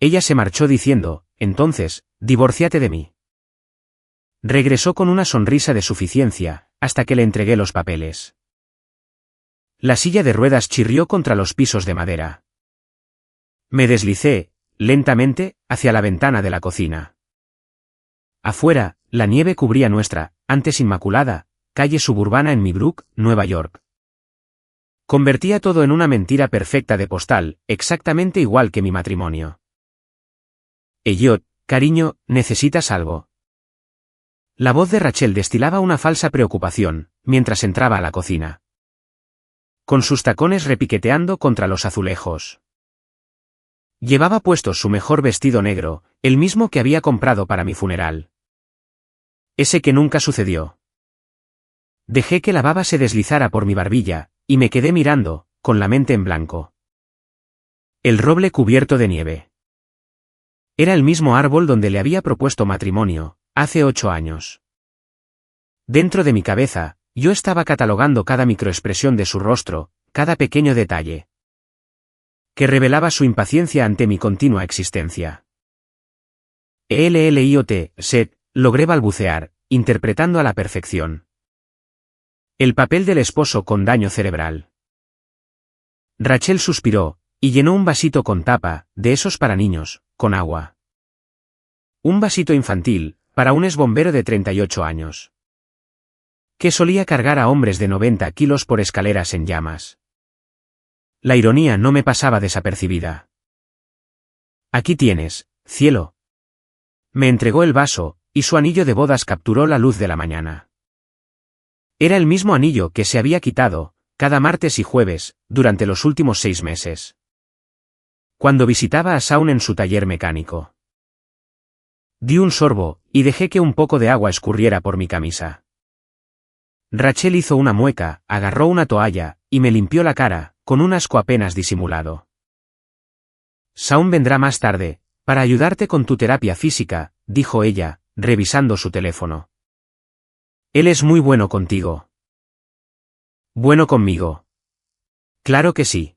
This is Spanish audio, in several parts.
Ella se marchó diciendo, entonces, divórciate de mí. Regresó con una sonrisa de suficiencia, hasta que le entregué los papeles. La silla de ruedas chirrió contra los pisos de madera. Me deslicé, lentamente, hacia la ventana de la cocina. Afuera, la nieve cubría nuestra, antes inmaculada, calle suburbana en Millbrook, Nueva York. Convertía todo en una mentira perfecta de postal, exactamente igual que mi matrimonio. Elliot, cariño, ¿necesitas algo? La voz de Rachel destilaba una falsa preocupación, mientras entraba a la cocina. Con sus tacones repiqueteando contra los azulejos. Llevaba puesto su mejor vestido negro, el mismo que había comprado para mi funeral. Ese que nunca sucedió. Dejé que la baba se deslizara por mi barbilla, y me quedé mirando, con la mente en blanco. El roble cubierto de nieve. Era el mismo árbol donde le había propuesto matrimonio, hace 8 años. Dentro de mi cabeza, yo estaba catalogando cada microexpresión de su rostro, cada pequeño detalle. Que revelaba su impaciencia ante mi continua existencia. Set, logré balbucear, interpretando a la perfección. El papel del esposo con daño cerebral. Rachel suspiró, y llenó un vasito con tapa, de esos para niños, con agua. Un vasito infantil, para un exbombero de 38 años. Que solía cargar a hombres de 90 kilos por escaleras en llamas. La ironía no me pasaba desapercibida. Aquí tienes, cielo. Me entregó el vaso, y su anillo de bodas capturó la luz de la mañana. Era el mismo anillo que se había quitado, cada martes y jueves, durante los últimos 6 meses. Cuando visitaba a Shaun en su taller mecánico. Di un sorbo, y dejé que un poco de agua escurriera por mi camisa. Rachel hizo una mueca, agarró una toalla, y me limpió la cara, con un asco apenas disimulado. Shaun vendrá más tarde, para ayudarte con tu terapia física, dijo ella, revisando su teléfono. Él es muy bueno contigo. Bueno conmigo. Claro que sí.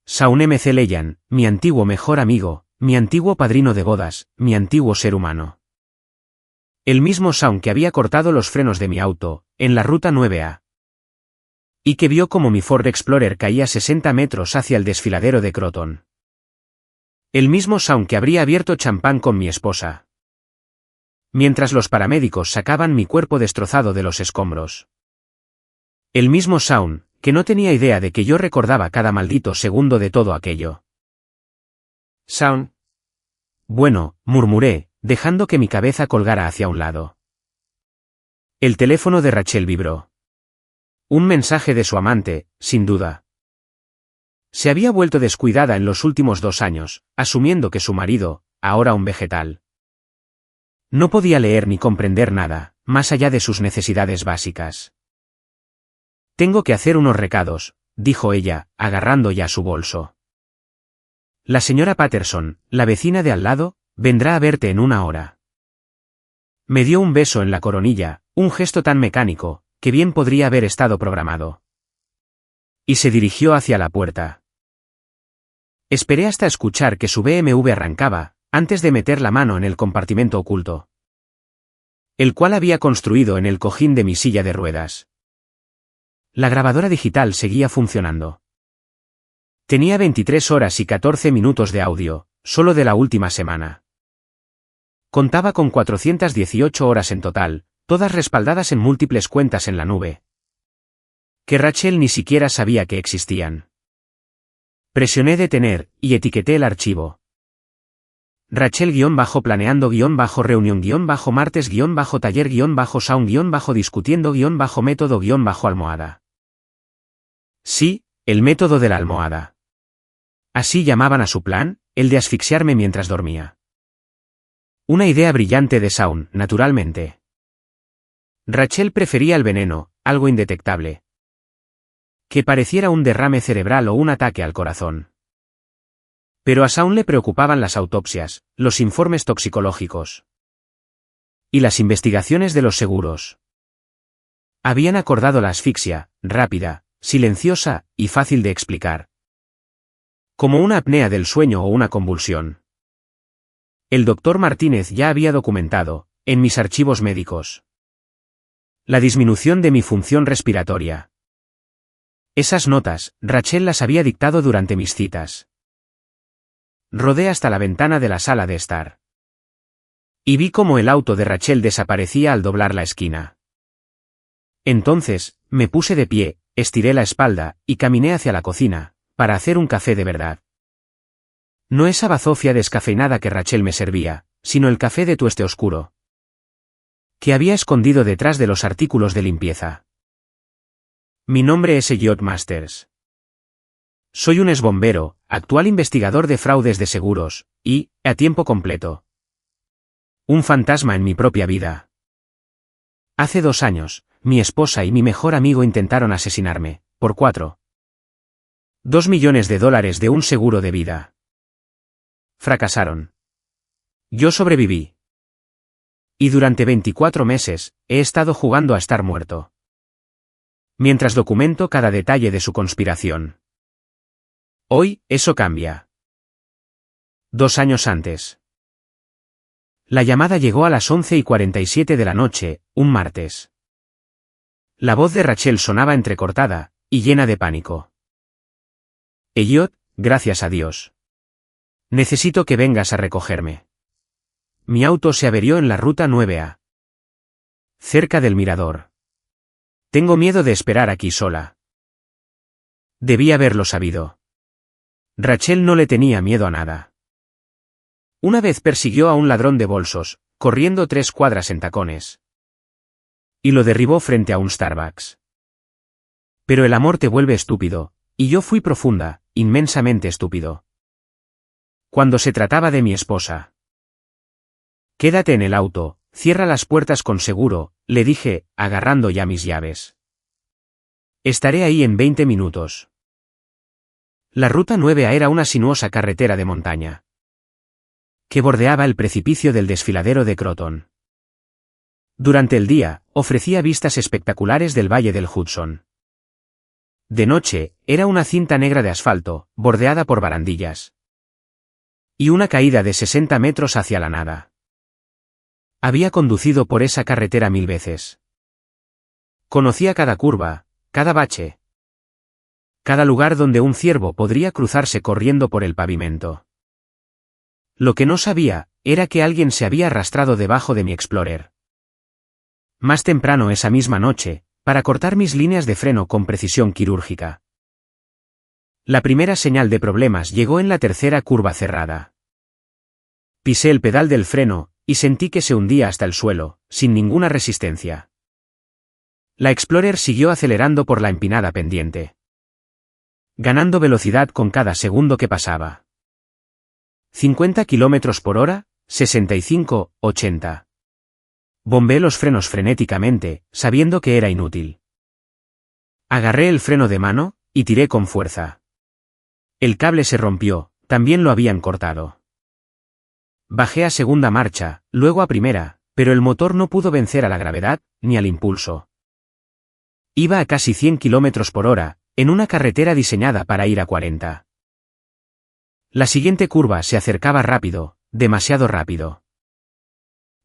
Shaun M. C. Leyan, mi antiguo mejor amigo, mi antiguo padrino de bodas, mi antiguo ser humano. El mismo Shaun que había cortado los frenos de mi auto, en la ruta 9A. Y que vio como mi Ford Explorer caía 60 metros hacia el desfiladero de Croton. El mismo Shaun que habría abierto champán con mi esposa. Mientras los paramédicos sacaban mi cuerpo destrozado de los escombros. El mismo Shaun, que no tenía idea de que yo recordaba cada maldito segundo de todo aquello. Shaun. Bueno, murmuré, dejando que mi cabeza colgara hacia un lado. El teléfono de Rachel vibró. Un mensaje de su amante, sin duda. Se había vuelto descuidada en los últimos 2 años, asumiendo que su marido, ahora un vegetal. No podía leer ni comprender nada, más allá de sus necesidades básicas. Tengo que hacer unos recados, dijo ella, agarrando ya su bolso. La señora Patterson, la vecina de al lado, vendrá a verte en 1 hora. Me dio un beso en la coronilla, un gesto tan mecánico, que bien podría haber estado programado. Y se dirigió hacia la puerta. Esperé hasta escuchar que su BMW arrancaba, antes de meter la mano en el compartimento oculto. El cual había construido en el cojín de mi silla de ruedas. La grabadora digital seguía funcionando. Tenía 23 horas y 14 minutos de audio, solo de la última semana. Contaba con 418 horas en total, todas respaldadas en múltiples cuentas en la nube. Que Rachel ni siquiera sabía que existían. Presioné detener, y etiqueté el archivo. Rachel-reunión-martes-taller-método-discutiendo-almohada. Sí, el método de la almohada. Así llamaban a su plan, el de asfixiarme mientras dormía. Una idea brillante de Shaun, naturalmente. Rachel prefería el veneno, algo indetectable. Que pareciera un derrame cerebral o un ataque al corazón. Pero a Shaun le preocupaban las autopsias, los informes toxicológicos. Y las investigaciones de los seguros. Habían acordado la asfixia, rápida, silenciosa, y fácil de explicar. Como una apnea del sueño o una convulsión. El doctor Martínez ya había documentado, en mis archivos médicos, la disminución de mi función respiratoria. Esas notas, Rachel las había dictado durante mis citas. Rodé hasta la ventana de la sala de estar. Y vi cómo el auto de Rachel desaparecía al doblar la esquina. Entonces, me puse de pie, estiré la espalda, y caminé hacia la cocina, para hacer un café de verdad. No esa bazofia descafeinada que Rachel me servía, sino el café de tueste oscuro, que había escondido detrás de los artículos de limpieza. Mi nombre es Elliot Masters. Soy un exbombero, actual investigador de fraudes de seguros, y, a tiempo completo, un fantasma en mi propia vida. Hace 2 años, mi esposa y mi mejor amigo intentaron asesinarme, por $2 millones de un seguro de vida. Fracasaron. Yo sobreviví. Y durante 24 meses, he estado jugando a estar muerto. Mientras documento cada detalle de su conspiración. Hoy, eso cambia. 2 años antes. La llamada llegó a las 11:47 de la noche, un martes. La voz de Rachel sonaba entrecortada, y llena de pánico. Elliot, gracias a Dios. Necesito que vengas a recogerme. Mi auto se averió en la ruta 9A. Cerca del mirador. Tengo miedo de esperar aquí sola. Debí haberlo sabido. Rachel no le tenía miedo a nada. Una vez persiguió a un ladrón de bolsos, corriendo 3 cuadras en tacones. Y lo derribó frente a un Starbucks. Pero el amor te vuelve estúpido, y yo fui profunda, inmensamente estúpido. Cuando se trataba de mi esposa. Quédate en el auto, cierra las puertas con seguro, le dije, agarrando ya mis llaves. Estaré ahí en 20 minutos. La ruta 9A era una sinuosa carretera de montaña, que bordeaba el precipicio del desfiladero de Croton. Durante el día, ofrecía vistas espectaculares del Valle del Hudson. De noche, era una cinta negra de asfalto, bordeada por barandillas. Y una caída de 60 metros hacia la nada. Había conducido por esa carretera 1000 veces. Conocía cada curva, cada bache. Cada lugar donde un ciervo podría cruzarse corriendo por el pavimento. Lo que no sabía, era que alguien se había arrastrado debajo de mi Explorer. Más temprano esa misma noche, para cortar mis líneas de freno con precisión quirúrgica. La primera señal de problemas llegó en la tercera curva cerrada. Pisé el pedal del freno, y sentí que se hundía hasta el suelo, sin ninguna resistencia. La Explorer siguió acelerando por la empinada pendiente, ganando velocidad con cada segundo que pasaba. 50 km por hora, 65, 80. Bombeé los frenos frenéticamente, sabiendo que era inútil. Agarré el freno de mano, y tiré con fuerza. El cable se rompió, también lo habían cortado. Bajé a segunda marcha, luego a primera, pero el motor no pudo vencer a la gravedad, ni al impulso. Iba a casi 100 km por hora, en una carretera diseñada para ir a 40. La siguiente curva se acercaba rápido, demasiado rápido.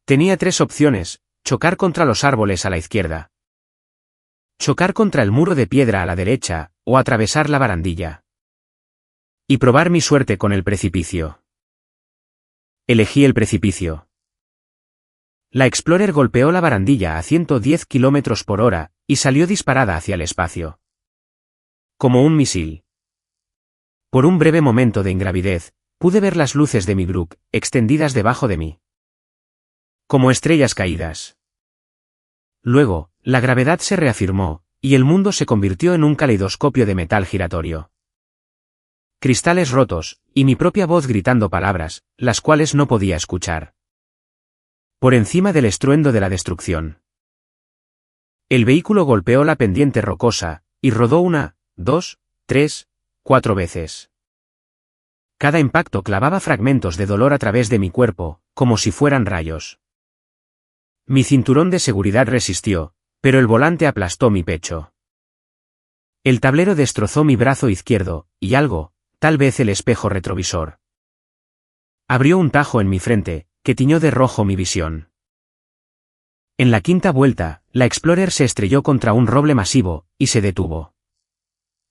Tenía 3 opciones: chocar contra los árboles a la izquierda, chocar contra el muro de piedra a la derecha, o atravesar la barandilla. Y probar mi suerte con el precipicio. Elegí el precipicio. La Explorer golpeó la barandilla a 110 km por hora, y salió disparada hacia el espacio. Como un misil. Por un breve momento de ingravidez, pude ver las luces de mi Brook, extendidas debajo de mí. Como estrellas caídas. Luego, la gravedad se reafirmó, y el mundo se convirtió en un caleidoscopio de metal giratorio. Cristales rotos, y mi propia voz gritando palabras, las cuales no podía escuchar. Por encima del estruendo de la destrucción. El vehículo golpeó la pendiente rocosa, y rodó 1, 2, 3, 4 veces. Cada impacto clavaba fragmentos de dolor a través de mi cuerpo, como si fueran rayos. Mi cinturón de seguridad resistió, pero el volante aplastó mi pecho. El tablero destrozó mi brazo izquierdo, y algo, tal vez el espejo retrovisor. Abrió un tajo en mi frente, que tiñó de rojo mi visión. En la quinta vuelta, la Explorer se estrelló contra un roble masivo, y se detuvo.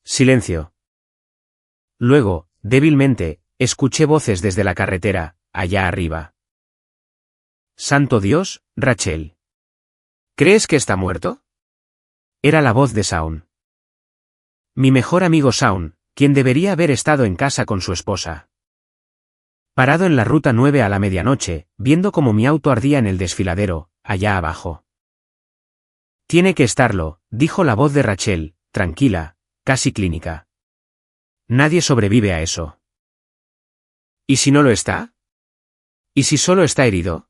Silencio. Luego, débilmente, escuché voces desde la carretera, allá arriba. «Santo Dios, Rachel. ¿Crees que está muerto?» Era la voz de Shaun. Mi mejor amigo Shaun, quien debería haber estado en casa con su esposa. Parado en la ruta 9 a la medianoche, viendo cómo mi auto ardía en el desfiladero, allá abajo. «Tiene que estarlo», dijo la voz de Rachel, tranquila, casi clínica. «Nadie sobrevive a eso». «¿Y si no lo está? ¿Y si solo está herido?»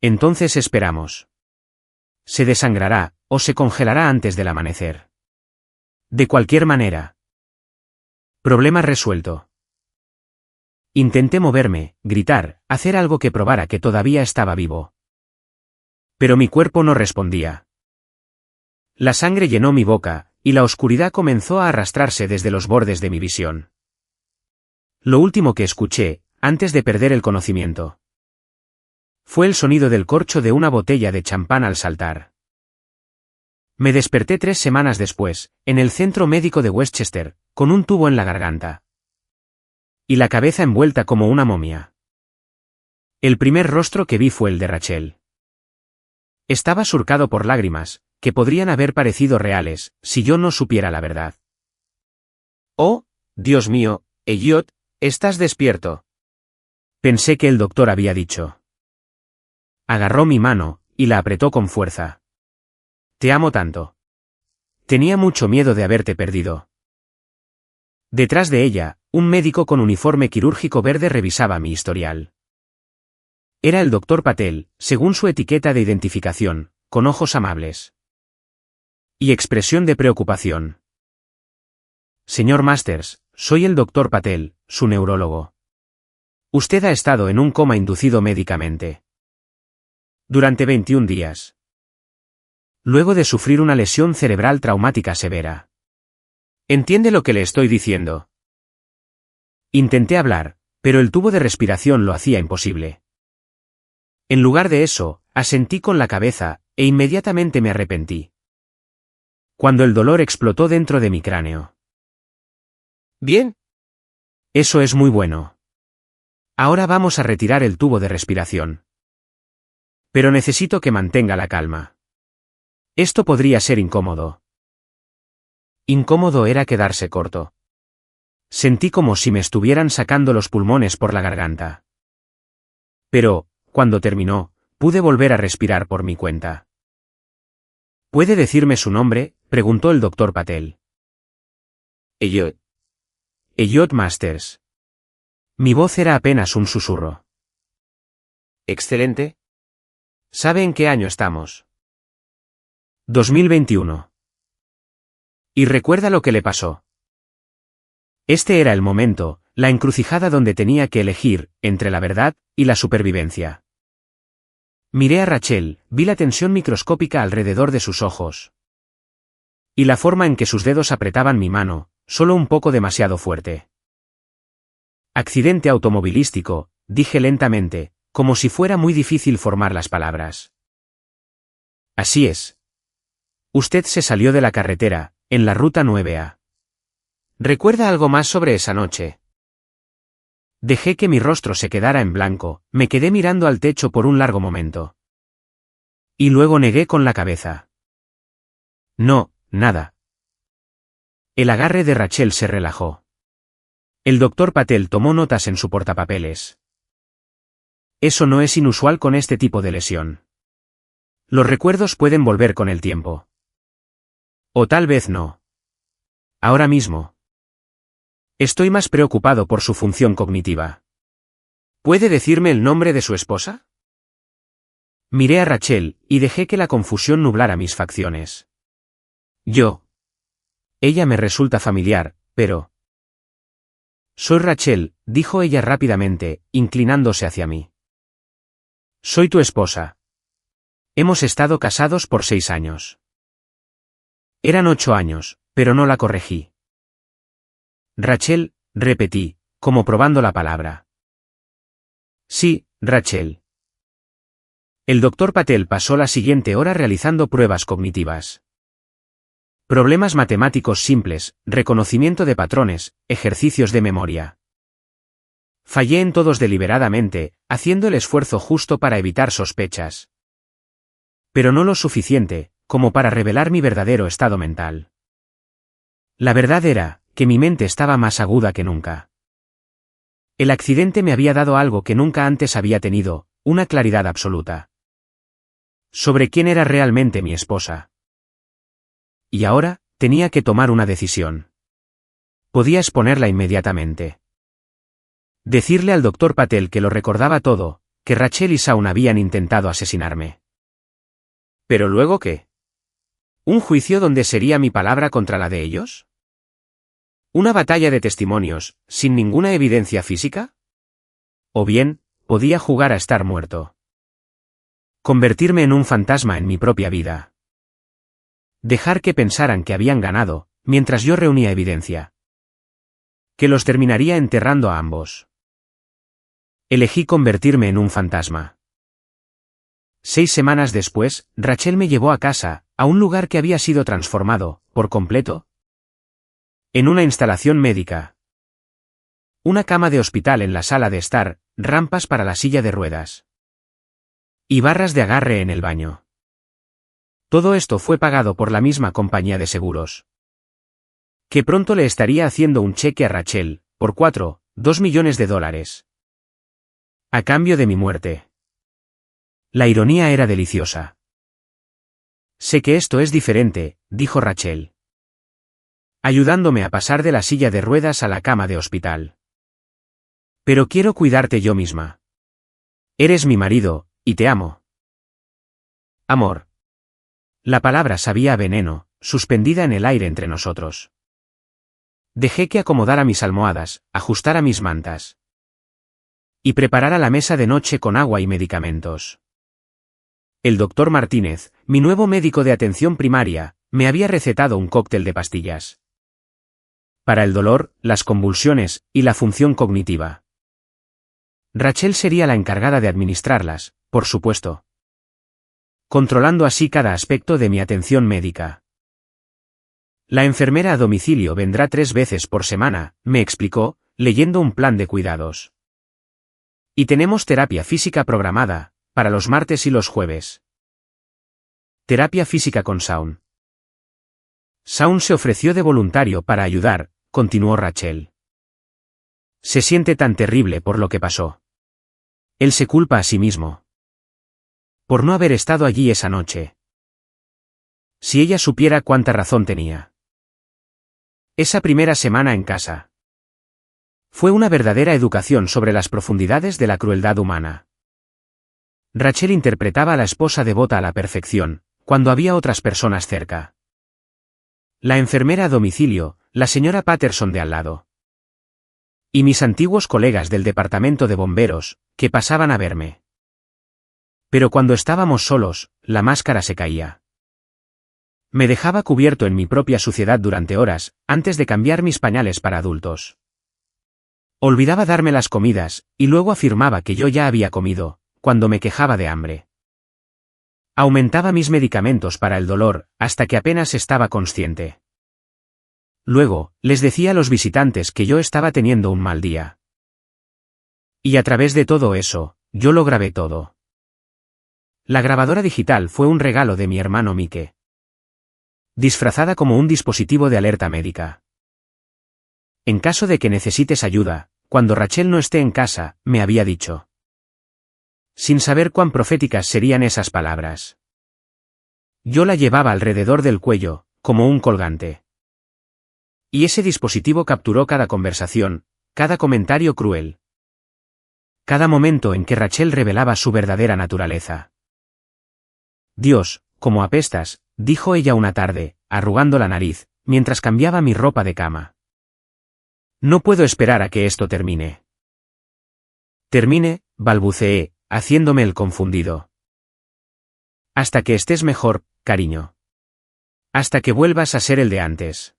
«Entonces esperamos. Se desangrará, o se congelará antes del amanecer. De cualquier manera. Problema resuelto». Intenté moverme, gritar, hacer algo que probara que todavía estaba vivo. Pero mi cuerpo no respondía. La sangre llenó mi boca, y la oscuridad comenzó a arrastrarse desde los bordes de mi visión. Lo último que escuché, antes de perder el conocimiento, fue el sonido del corcho de una botella de champán al saltar. Me desperté 3 semanas después, en el centro médico de Westchester, con un tubo en la garganta. Y la cabeza envuelta como una momia. El primer rostro que vi fue el de Rachel. Estaba surcado por lágrimas, que podrían haber parecido reales, si yo no supiera la verdad. «Oh, Dios mío, Elliot, ¿estás despierto?», pensé que el doctor había dicho. Agarró mi mano, y la apretó con fuerza. «Te amo tanto. Tenía mucho miedo de haberte perdido». Detrás de ella, un médico con uniforme quirúrgico verde revisaba mi historial. Era el doctor Patel, según su etiqueta de identificación, con ojos amables. Y expresión de preocupación. «Señor Masters, soy el doctor Patel, su neurólogo. Usted ha estado en un coma inducido médicamente. Durante 21 días. Luego de sufrir una lesión cerebral traumática severa. ¿Entiende lo que le estoy diciendo?». Intenté hablar, pero el tubo de respiración lo hacía imposible. En lugar de eso, asentí con la cabeza, e inmediatamente me arrepentí. Cuando el dolor explotó dentro de mi cráneo. «Bien. Eso es muy bueno. Ahora vamos a retirar el tubo de respiración. Pero necesito que mantenga la calma. Esto podría ser incómodo». Incómodo era quedarse corto. Sentí como si me estuvieran sacando los pulmones por la garganta. Pero, cuando terminó, pude volver a respirar por mi cuenta. «¿Puede decirme su nombre?», preguntó el doctor Patel. «Elliot. Elliot Masters». Mi voz era apenas un susurro. «Excelente. ¿Sabe en qué año estamos?». 2021. «¿Y recuerda lo que le pasó?». Este era el momento, la encrucijada donde tenía que elegir, entre la verdad y la supervivencia. Miré a Rachel, vi la tensión microscópica alrededor de sus ojos. Y la forma en que sus dedos apretaban mi mano, solo un poco demasiado fuerte. «Accidente automovilístico», dije lentamente, como si fuera muy difícil formar las palabras. «Así es. Usted se salió de la carretera, en la ruta 9A. ¿Recuerda algo más sobre esa noche?». Dejé que mi rostro se quedara en blanco, me quedé mirando al techo por un largo momento. Y luego negué con la cabeza. «No, nada». El agarre de Rachel se relajó. El doctor Patel tomó notas en su portapapeles. «Eso no es inusual con este tipo de lesión. Los recuerdos pueden volver con el tiempo. O tal vez no. Ahora mismo. Estoy más preocupado por su función cognitiva. ¿Puede decirme el nombre de su esposa?». Miré a Rachel, y dejé que la confusión nublara mis facciones. «Yo. Ella me resulta familiar, pero...». «Soy Rachel», dijo ella rápidamente, inclinándose hacia mí. «Soy tu esposa. Hemos estado casados por 6 años». Eran 8 años, pero no la corregí. Rachel, repetí, como probando la palabra. Sí, Rachel. El doctor Patel pasó la siguiente hora realizando pruebas cognitivas. Problemas matemáticos simples, reconocimiento de patrones, ejercicios de memoria. Fallé en todos deliberadamente, haciendo el esfuerzo justo para evitar sospechas. Pero no lo suficiente, como para revelar mi verdadero estado mental. La verdad era, que mi mente estaba más aguda que nunca. El accidente me había dado algo que nunca antes había tenido, una claridad absoluta. Sobre quién era realmente mi esposa. Y ahora, tenía que tomar una decisión. Podía exponerla inmediatamente. Decirle al doctor Patel que lo recordaba todo, que Rachel y Shaun habían intentado asesinarme. ¿Pero luego qué? ¿Un juicio donde sería mi palabra contra la de ellos? ¿Una batalla de testimonios, sin ninguna evidencia física? O bien, podía jugar a estar muerto. Convertirme en un fantasma en mi propia vida. Dejar que pensaran que habían ganado, mientras yo reunía evidencia. Que los terminaría enterrando a ambos. Elegí convertirme en un fantasma. 6 semanas después, Rachel me llevó a casa, a un lugar que había sido transformado, por completo, en una instalación médica. Una cama de hospital en la sala de estar, rampas para la silla de ruedas. Y barras de agarre en el baño. Todo esto fue pagado por la misma compañía de seguros. Que pronto le estaría haciendo un cheque a Rachel, por 2 millones de dólares. A cambio de mi muerte. La ironía era deliciosa. Sé que esto es diferente, dijo Rachel. Ayudándome a pasar de la silla de ruedas a la cama de hospital. Pero quiero cuidarte yo misma. Eres mi marido, y te amo. Amor. La palabra sabía a veneno, suspendida en el aire entre nosotros. Dejé que acomodara mis almohadas, ajustara mis mantas. Y preparara la mesa de noche con agua y medicamentos. El doctor Martínez, mi nuevo médico de atención primaria, me había recetado un cóctel de pastillas. Para el dolor, las convulsiones, y la función cognitiva. Rachel sería la encargada de administrarlas, por supuesto. Controlando así cada aspecto de mi atención médica. La enfermera a domicilio vendrá 3 veces por semana, me explicó, leyendo un plan de cuidados. Y tenemos terapia física programada, para los martes y los jueves. Terapia física con Shaun. Shaun se ofreció de voluntario para ayudar, continuó Rachel. Se siente tan terrible por lo que pasó. Él se culpa a sí mismo. Por no haber estado allí esa noche. Si ella supiera cuánta razón tenía. Esa primera semana en casa. Fue una verdadera educación sobre las profundidades de la crueldad humana. Rachel interpretaba a la esposa devota a la perfección, cuando había otras personas cerca. La enfermera a domicilio, la señora Patterson de al lado. Y mis antiguos colegas del departamento de bomberos, que pasaban a verme. Pero cuando estábamos solos, la máscara se caía. Me dejaba cubierto en mi propia suciedad durante horas, antes de cambiar mis pañales para adultos. Olvidaba darme las comidas, y luego afirmaba que yo ya había comido, cuando me quejaba de hambre. Aumentaba mis medicamentos para el dolor, hasta que apenas estaba consciente. Luego, les decía a los visitantes que yo estaba teniendo un mal día. Y a través de todo eso, yo lo grabé todo. La grabadora digital fue un regalo de mi hermano Mike. Disfrazada como un dispositivo de alerta médica. En caso de que necesites ayuda, cuando Rachel no esté en casa, me había dicho. Sin saber cuán proféticas serían esas palabras. Yo la llevaba alrededor del cuello, como un colgante. Y ese dispositivo capturó cada conversación, cada comentario cruel. Cada momento en que Rachel revelaba su verdadera naturaleza. Dios, cómo apestas, dijo ella una tarde, arrugando la nariz, mientras cambiaba mi ropa de cama. No puedo esperar a que esto termine. Termine, balbuceé, haciéndome el confundido. Hasta que estés mejor, cariño. Hasta que vuelvas a ser el de antes.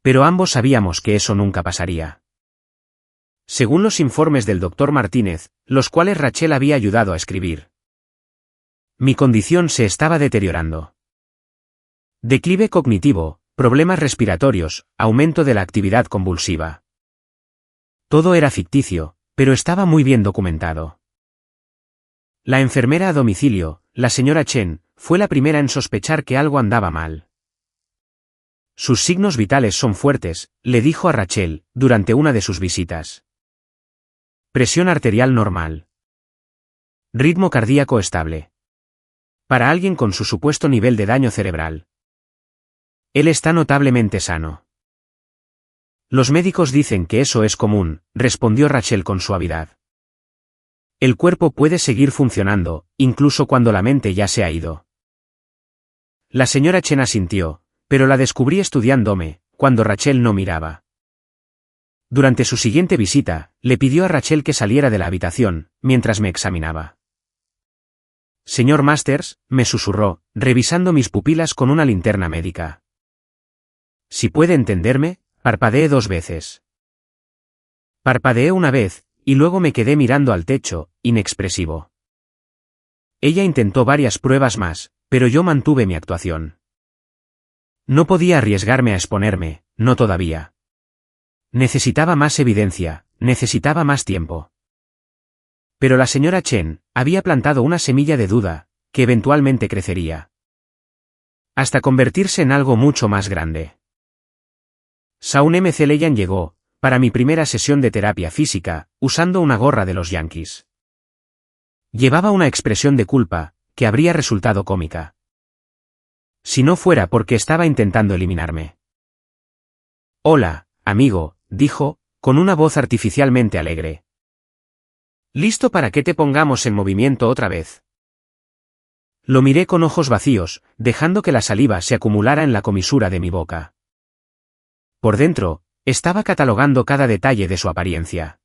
Pero ambos sabíamos que eso nunca pasaría. Según los informes del Dr. Martínez, los cuales Rachel había ayudado a escribir, mi condición se estaba deteriorando. Declive cognitivo, problemas respiratorios, aumento de la actividad convulsiva. Todo era ficticio, pero estaba muy bien documentado. La enfermera a domicilio, la señora Chen, fue la primera en sospechar que algo andaba mal. Sus signos vitales son fuertes, le dijo a Rachel, durante una de sus visitas. Presión arterial normal. Ritmo cardíaco estable. Para alguien con su supuesto nivel de daño cerebral. Él está notablemente sano. Los médicos dicen que eso es común, respondió Rachel con suavidad. El cuerpo puede seguir funcionando, incluso cuando la mente ya se ha ido. La señora Chen asintió, pero la descubrí estudiándome, cuando Rachel no miraba. Durante su siguiente visita, le pidió a Rachel que saliera de la habitación, mientras me examinaba. Señor Masters, me susurró, revisando mis pupilas con una linterna médica. Si puede entenderme, parpadeé 2 veces. Parpadeé una vez, y luego me quedé mirando al techo, inexpresivo. Ella intentó varias pruebas más, pero yo mantuve mi actuación. No podía arriesgarme a exponerme, no todavía. Necesitaba más evidencia, necesitaba más tiempo. Pero la señora Chen había plantado una semilla de duda, que eventualmente crecería. Hasta convertirse en algo mucho más grande. Shaun M. Celeyan llegó, para mi primera sesión de terapia física, usando una gorra de los Yankees. Llevaba una expresión de culpa, que habría resultado cómica. Si no fuera porque estaba intentando eliminarme. Hola, amigo, dijo, con una voz artificialmente alegre. ¿Listo para que te pongamos en movimiento otra vez? Lo miré con ojos vacíos, dejando que la saliva se acumulara en la comisura de mi boca. Por dentro, estaba catalogando cada detalle de su apariencia.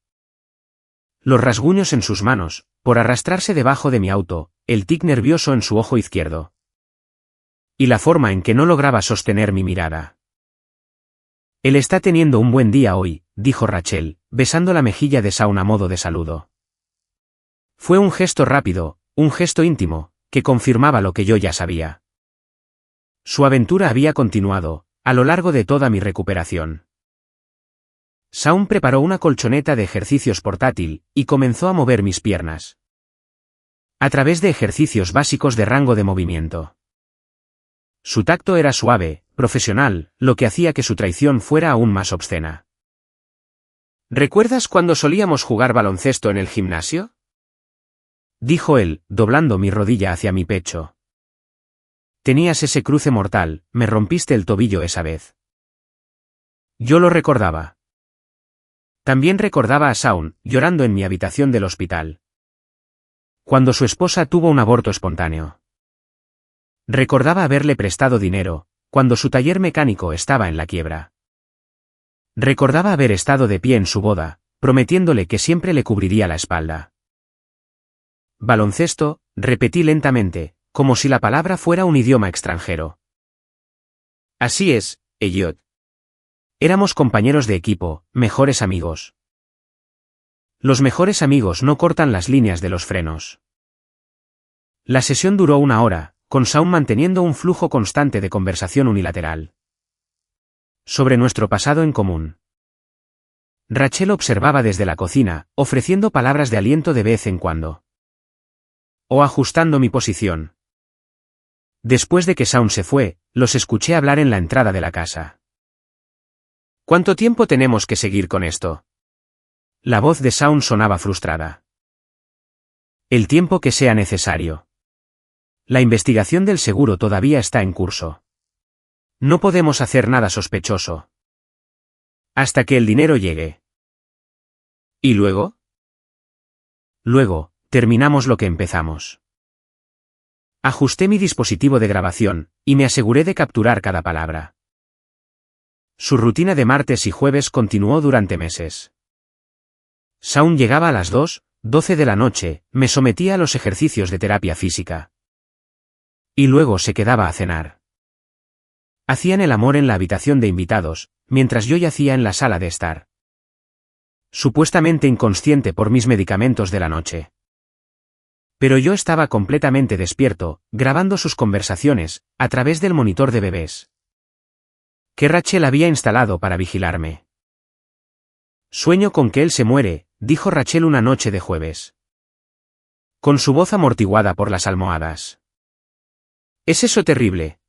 Los rasguños en sus manos, por arrastrarse debajo de mi auto, el tic nervioso en su ojo izquierdo. Y la forma en que no lograba sostener mi mirada. Él está teniendo un buen día hoy, dijo Rachel, besando la mejilla de Shaun a modo de saludo. Fue un gesto rápido, un gesto íntimo, que confirmaba lo que yo ya sabía. Su aventura había continuado, a lo largo de toda mi recuperación. Shaun preparó una colchoneta de ejercicios portátil, y comenzó a mover mis piernas. A través de ejercicios básicos de rango de movimiento. Su tacto era suave, profesional, lo que hacía que su traición fuera aún más obscena. ¿Recuerdas cuando solíamos jugar baloncesto en el gimnasio? Dijo él, doblando mi rodilla hacia mi pecho. Tenías ese cruce mortal, me rompiste el tobillo esa vez. Yo lo recordaba. También recordaba a Shaun, llorando en mi habitación del hospital. Cuando su esposa tuvo un aborto espontáneo. Recordaba haberle prestado dinero, cuando su taller mecánico estaba en la quiebra. Recordaba haber estado de pie en su boda, prometiéndole que siempre le cubriría la espalda. Baloncesto, repetí lentamente, como si la palabra fuera un idioma extranjero. Así es, Elliot. Éramos compañeros de equipo, mejores amigos. Los mejores amigos no cortan las líneas de los frenos. La sesión duró 1 hora, con Shaun manteniendo un flujo constante de conversación unilateral. Sobre nuestro pasado en común. Rachel observaba desde la cocina, ofreciendo palabras de aliento de vez en cuando. O ajustando mi posición. Después de que Shaun se fue, los escuché hablar en la entrada de la casa. ¿Cuánto tiempo tenemos que seguir con esto? La voz de Shaun sonaba frustrada. El tiempo que sea necesario. La investigación del seguro todavía está en curso. No podemos hacer nada sospechoso. Hasta que el dinero llegue. ¿Y luego? Luego, terminamos lo que empezamos. Ajusté mi dispositivo de grabación, y me aseguré de capturar cada palabra. Su rutina de martes y jueves continuó durante meses. Shaun llegaba a las 2:12 de la noche, me sometía a los ejercicios de terapia física. Y luego se quedaba a cenar. Hacían el amor en la habitación de invitados, mientras yo yacía en la sala de estar. Supuestamente inconsciente por mis medicamentos de la noche. Pero yo estaba completamente despierto, grabando sus conversaciones, a través del monitor de bebés que Rachel había instalado para vigilarme. Sueño con que él se muere, dijo Rachel una noche de jueves, con su voz amortiguada por las almohadas. ¿Es eso terrible?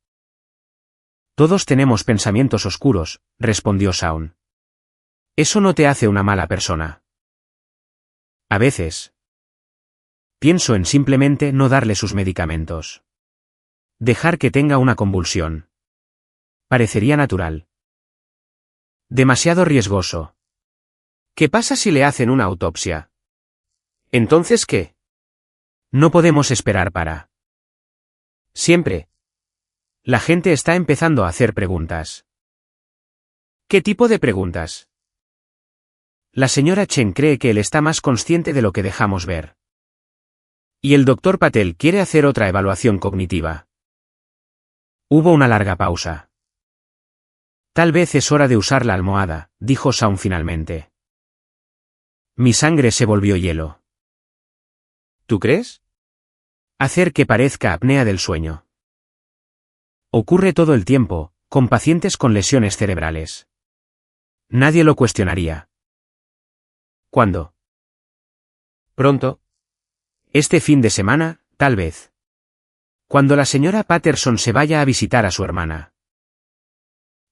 Todos tenemos pensamientos oscuros, respondió Shaun. Eso no te hace una mala persona. A veces. Pienso en simplemente no darle sus medicamentos. Dejar que tenga una convulsión. Parecería natural. Demasiado riesgoso. ¿Qué pasa si le hacen una autopsia? ¿Entonces qué? No podemos esperar para. Siempre. La gente está empezando a hacer preguntas. ¿Qué tipo de preguntas? La señora Chen cree que él está más consciente de lo que dejamos ver. Y el doctor Patel quiere hacer otra evaluación cognitiva. Hubo una larga pausa. Tal vez es hora de usar la almohada, dijo Shaun finalmente. Mi sangre se volvió hielo. ¿Tú crees? Hacer que parezca apnea del sueño. Ocurre todo el tiempo, con pacientes con lesiones cerebrales. Nadie lo cuestionaría. ¿Cuándo? Pronto. Este fin de semana, tal vez. Cuando la señora Patterson se vaya a visitar a su hermana.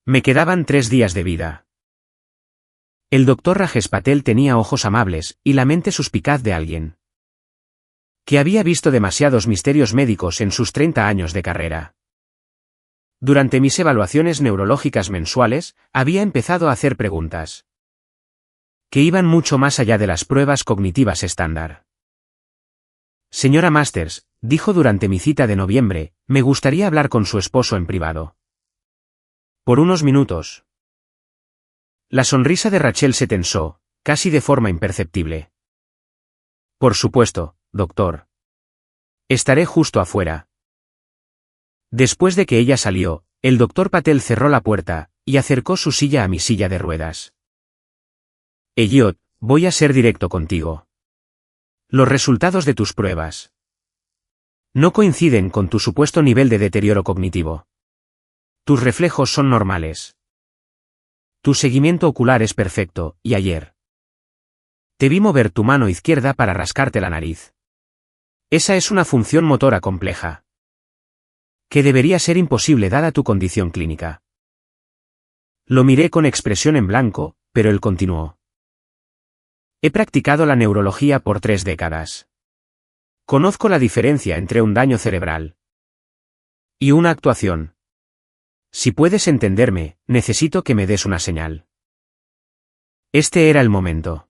Me quedaban 3 días de vida. El doctor Rajesh Patel tenía ojos amables y la mente suspicaz de alguien que había visto demasiados misterios médicos en sus 30 años de carrera. Durante mis evaluaciones neurológicas mensuales, había empezado a hacer preguntas que iban mucho más allá de las pruebas cognitivas estándar. Señora Masters, dijo durante mi cita de noviembre, me gustaría hablar con su esposo en privado. Por unos minutos. La sonrisa de Rachel se tensó, casi de forma imperceptible. Por supuesto, doctor. Estaré justo afuera. Después de que ella salió, el doctor Patel cerró la puerta y acercó su silla a mi silla de ruedas. Elliot, voy a ser directo contigo. Los resultados de tus pruebas no coinciden con tu supuesto nivel de deterioro cognitivo. Tus reflejos son normales. Tu seguimiento ocular es perfecto, y ayer te vi mover tu mano izquierda para rascarte la nariz. Esa es una función motora compleja que debería ser imposible dada tu condición clínica. Lo miré con expresión en blanco, pero él continuó. He practicado la neurología por 3 décadas. Conozco la diferencia entre un daño cerebral y una actuación. Si puedes entenderme, necesito que me des una señal. Este era el momento.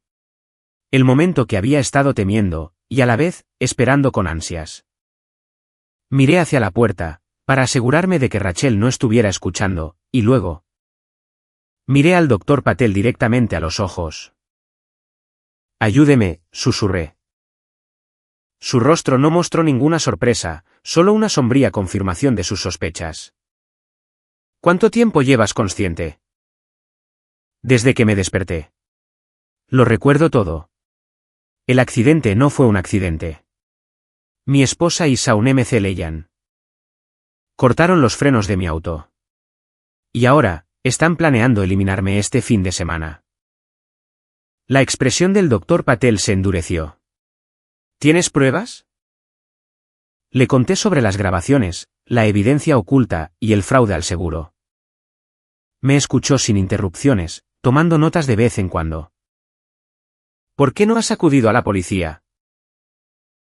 El momento que había estado temiendo, y a la vez, esperando con ansias. Miré hacia la puerta, para asegurarme de que Rachel no estuviera escuchando, y luego miré al doctor Patel directamente a los ojos. Ayúdeme, susurré. Su rostro no mostró ninguna sorpresa, solo una sombría confirmación de sus sospechas. ¿Cuánto tiempo llevas consciente? Desde que me desperté. Lo recuerdo todo. El accidente no fue un accidente. Mi esposa y Shaun M.C. Leyan cortaron los frenos de mi auto. Y ahora, están planeando eliminarme este fin de semana. La expresión del doctor Patel se endureció. ¿Tienes pruebas? Le conté sobre las grabaciones, la evidencia oculta y el fraude al seguro. Me escuchó sin interrupciones, tomando notas de vez en cuando. ¿Por qué no has acudido a la policía?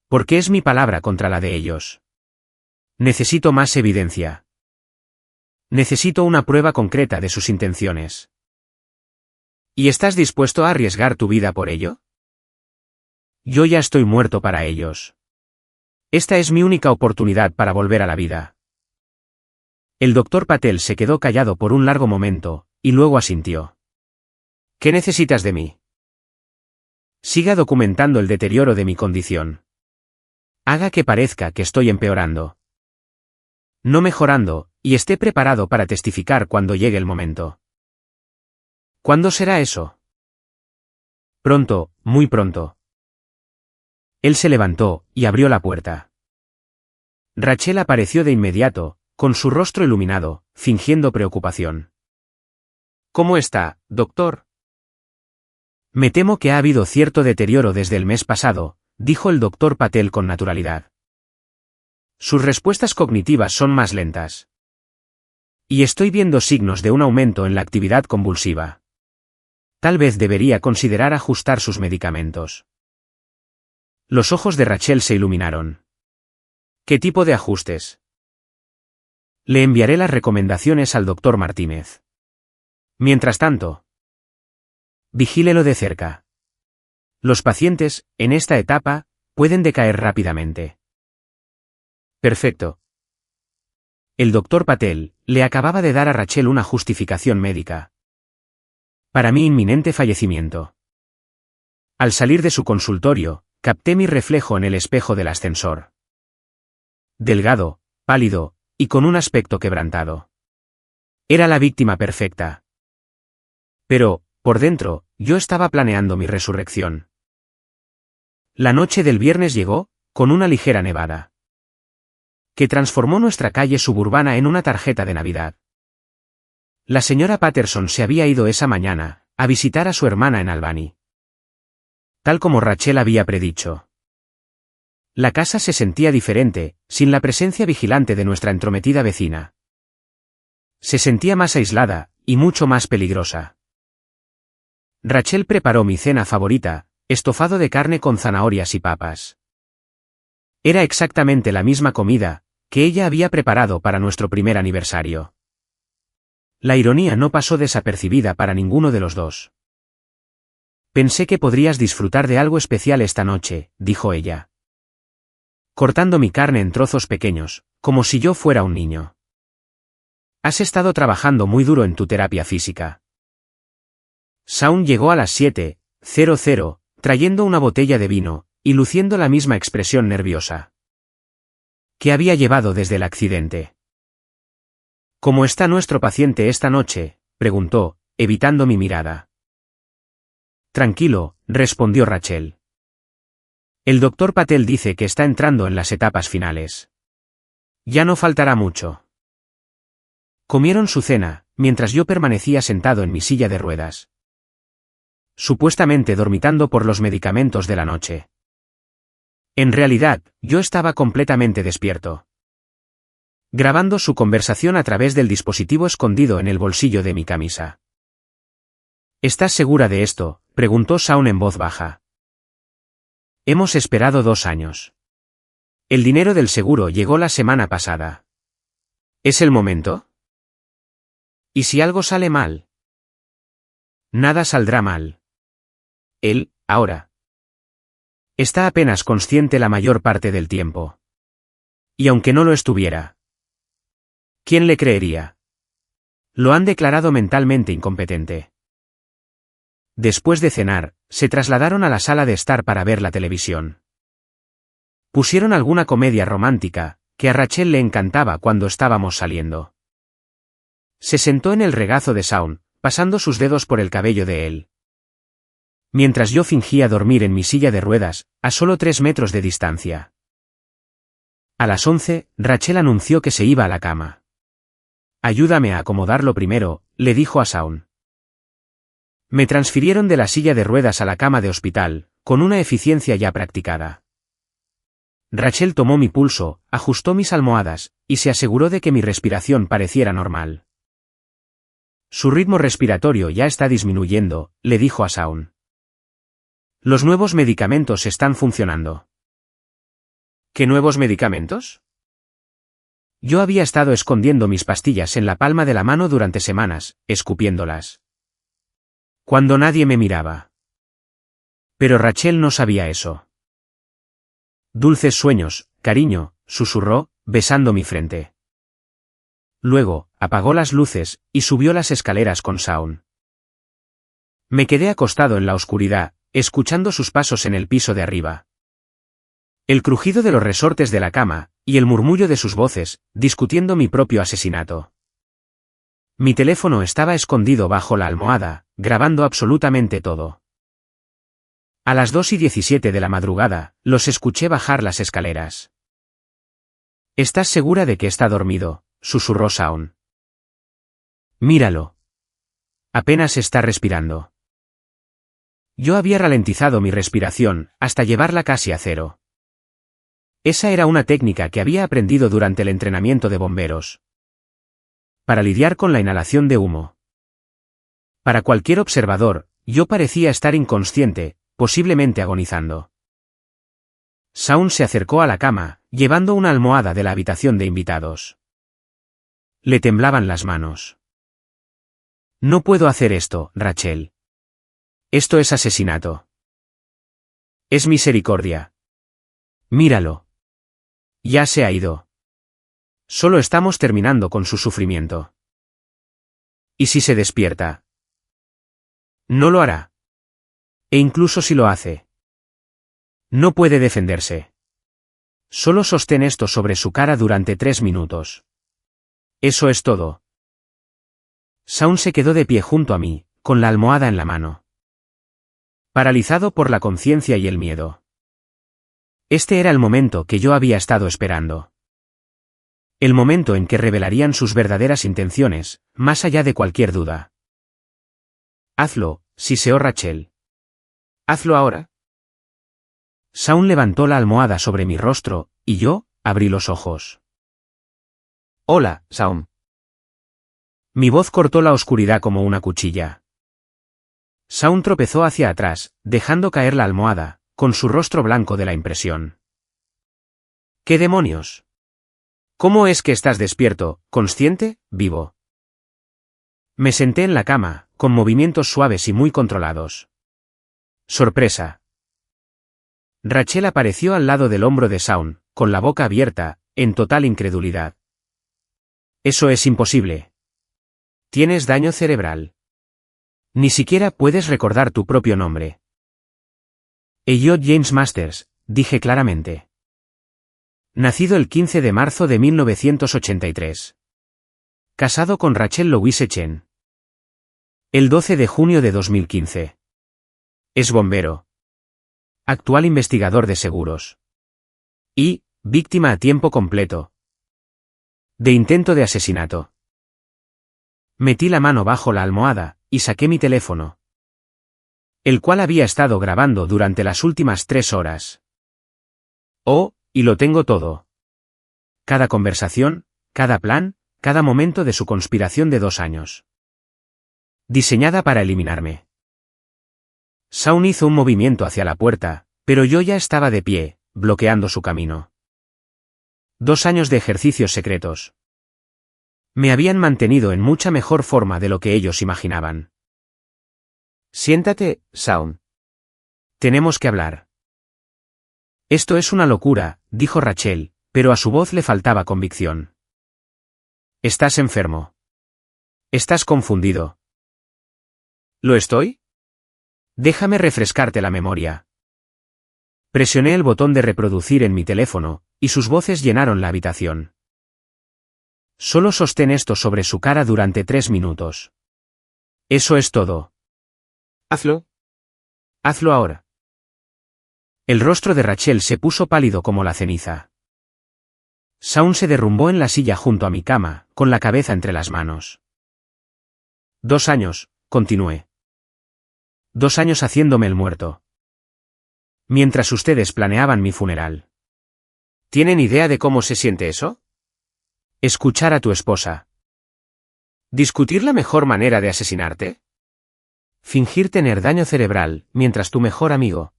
Porque es mi palabra contra la de ellos. Necesito más evidencia. Necesito una prueba concreta de sus intenciones. ¿Y estás dispuesto a arriesgar tu vida por ello? Yo ya estoy muerto para ellos. Esta es mi única oportunidad para volver a la vida. El doctor Patel se quedó callado por un largo momento, y luego asintió. ¿Qué necesitas de mí? Siga documentando el deterioro de mi condición. Haga que parezca que estoy empeorando. No mejorando, y esté preparado para testificar cuando llegue el momento. ¿Cuándo será eso? Pronto, muy pronto. Él se levantó, y abrió la puerta. Rachel apareció de inmediato, con su rostro iluminado, fingiendo preocupación. ¿Cómo está, doctor? Me temo que ha habido cierto deterioro desde el mes pasado, dijo el doctor Patel con naturalidad. Sus respuestas cognitivas son más lentas. Y estoy viendo signos de un aumento en la actividad convulsiva. Tal vez debería considerar ajustar sus medicamentos. Los ojos de Rachel se iluminaron. ¿Qué tipo de ajustes? Le enviaré las recomendaciones al doctor Martínez. Mientras tanto, vigílelo de cerca. Los pacientes, en esta etapa, pueden decaer rápidamente. Perfecto. El doctor Patel le acababa de dar a Rachel una justificación médica para mi inminente fallecimiento. Al salir de su consultorio, capté mi reflejo en el espejo del ascensor. Delgado, pálido, y con un aspecto quebrantado. Era la víctima perfecta. Pero, por dentro, yo estaba planeando mi resurrección. La noche del viernes llegó, con una ligera nevada, que transformó nuestra calle suburbana en una tarjeta de Navidad. La señora Patterson se había ido esa mañana, a visitar a su hermana en Albany. Tal como Rachel había predicho. La casa se sentía diferente, sin la presencia vigilante de nuestra entrometida vecina. Se sentía más aislada, y mucho más peligrosa. Rachel preparó mi cena favorita, estofado de carne con zanahorias y papas. Era exactamente la misma comida que ella había preparado para nuestro primer aniversario. La ironía no pasó desapercibida para ninguno de los dos. Pensé que podrías disfrutar de algo especial esta noche, dijo ella, cortando mi carne en trozos pequeños, como si yo fuera un niño. Has estado trabajando muy duro en tu terapia física. Shaun llegó a las 7:00, trayendo una botella de vino, y luciendo la misma expresión nerviosa que había llevado desde el accidente. ¿Cómo está nuestro paciente esta noche?, preguntó, evitando mi mirada. Tranquilo, respondió Rachel. El doctor Patel dice que está entrando en las etapas finales. Ya no faltará mucho. Comieron su cena, mientras yo permanecía sentado en mi silla de ruedas, supuestamente dormitando por los medicamentos de la noche. En realidad, yo estaba completamente despierto, grabando su conversación a través del dispositivo escondido en el bolsillo de mi camisa. ¿Estás segura de esto?, preguntó Shaun en voz baja. Hemos esperado 2 años. El dinero del seguro llegó la semana pasada. ¿Es el momento? ¿Y si algo sale mal? Nada saldrá mal. Él, ahora, está apenas consciente la mayor parte del tiempo. Y aunque no lo estuviera, ¿quién le creería? Lo han declarado mentalmente incompetente. Después de cenar, se trasladaron a la sala de estar para ver la televisión. Pusieron alguna comedia romántica, que a Rachel le encantaba cuando estábamos saliendo. Se sentó en el regazo de Shaun, pasando sus dedos por el cabello de él, mientras yo fingía dormir en mi silla de ruedas, a solo 3 metros de distancia. A las 11, Rachel anunció que se iba a la cama. Ayúdame a acomodarlo primero, le dijo a Shaun. Me transfirieron de la silla de ruedas a la cama de hospital, con una eficiencia ya practicada. Rachel tomó mi pulso, ajustó mis almohadas, y se aseguró de que mi respiración pareciera normal. Su ritmo respiratorio ya está disminuyendo, le dijo a Shaun. Los nuevos medicamentos están funcionando. ¿Qué nuevos medicamentos? Yo había estado escondiendo mis pastillas en la palma de la mano durante semanas, escupiéndolas, cuando nadie me miraba. Pero Rachel no sabía eso. Dulces sueños, cariño, susurró, besando mi frente. Luego, apagó las luces, y subió las escaleras con Shaun. Me quedé acostado en la oscuridad, escuchando sus pasos en el piso de arriba. El crujido de los resortes de la cama, y el murmullo de sus voces, discutiendo mi propio asesinato. Mi teléfono estaba escondido bajo la almohada, grabando absolutamente todo. A las 2:17 de la madrugada, los escuché bajar las escaleras. ¿Estás segura de que está dormido?, susurró Shaun. Míralo. Apenas está respirando. Yo había ralentizado mi respiración, hasta llevarla casi a cero. Esa era una técnica que había aprendido durante el entrenamiento de bomberos. Para lidiar con la inhalación de humo. Para cualquier observador, yo parecía estar inconsciente, posiblemente agonizando. Shaun se acercó a la cama, llevando una almohada de la habitación de invitados. Le temblaban las manos. No puedo hacer esto, Rachel. Esto es asesinato. Es misericordia. Míralo. Ya se ha ido. Solo estamos terminando con su sufrimiento. ¿Y si se despierta? No lo hará. E incluso si lo hace. No puede defenderse. Solo sostén esto sobre su cara durante 3 minutos. Eso es todo. Shaun se quedó de pie junto a mí, con la almohada en la mano. Paralizado por la conciencia y el miedo. Este era el momento que yo había estado esperando. El momento en que revelarían sus verdaderas intenciones, más allá de cualquier duda. Hazlo, siseó Rachel. Hazlo ahora. Shaun levantó la almohada sobre mi rostro, y yo, abrí los ojos. Hola, Shaun. Mi voz cortó la oscuridad como una cuchilla. Shaun tropezó hacia atrás, dejando caer la almohada, con su rostro blanco de la impresión. ¿Qué demonios? ¿Cómo es que estás despierto, consciente, vivo? Me senté en la cama, con movimientos suaves y muy controlados. Sorpresa. Rachel apareció al lado del hombro de Shaun, con la boca abierta, en total incredulidad. Eso es imposible. Tienes daño cerebral. Ni siquiera puedes recordar tu propio nombre. Elliot James Masters, dije claramente. Nacido el 15 de marzo de 1983. Casado con Rachel Louise Chen. El 12 de junio de 2015. Es bombero. Actual investigador de seguros. Y, víctima a tiempo completo. De intento de asesinato. Metí la mano bajo la almohada, y saqué mi teléfono. El cual había estado grabando durante las últimas 3 horas. Oh, y lo tengo todo. Cada conversación, cada plan, cada momento de su conspiración de 2 años. Diseñada para eliminarme. Shaun hizo un movimiento hacia la puerta, pero yo ya estaba de pie, bloqueando su camino. 2 años de ejercicios secretos. Me habían mantenido en mucha mejor forma de lo que ellos imaginaban. Siéntate, Shaun. Tenemos que hablar. Esto es una locura, dijo Rachel, pero a su voz le faltaba convicción. Estás enfermo. Estás confundido. ¿Lo estoy? Déjame refrescarte la memoria. Presioné el botón de reproducir en mi teléfono, y sus voces llenaron la habitación. Solo sostén esto sobre su cara durante 3 minutos. Eso es todo. Hazlo. Hazlo ahora. El rostro de Rachel se puso pálido como la ceniza. Shaun se derrumbó en la silla junto a mi cama, con la cabeza entre las manos. 2 años, continué. 2 años haciéndome el muerto. Mientras ustedes planeaban mi funeral. ¿Tienen idea de cómo se siente eso? Escuchar a tu esposa. ¿Discutir la mejor manera de asesinarte? Fingir tener daño cerebral, mientras tu mejor amigo.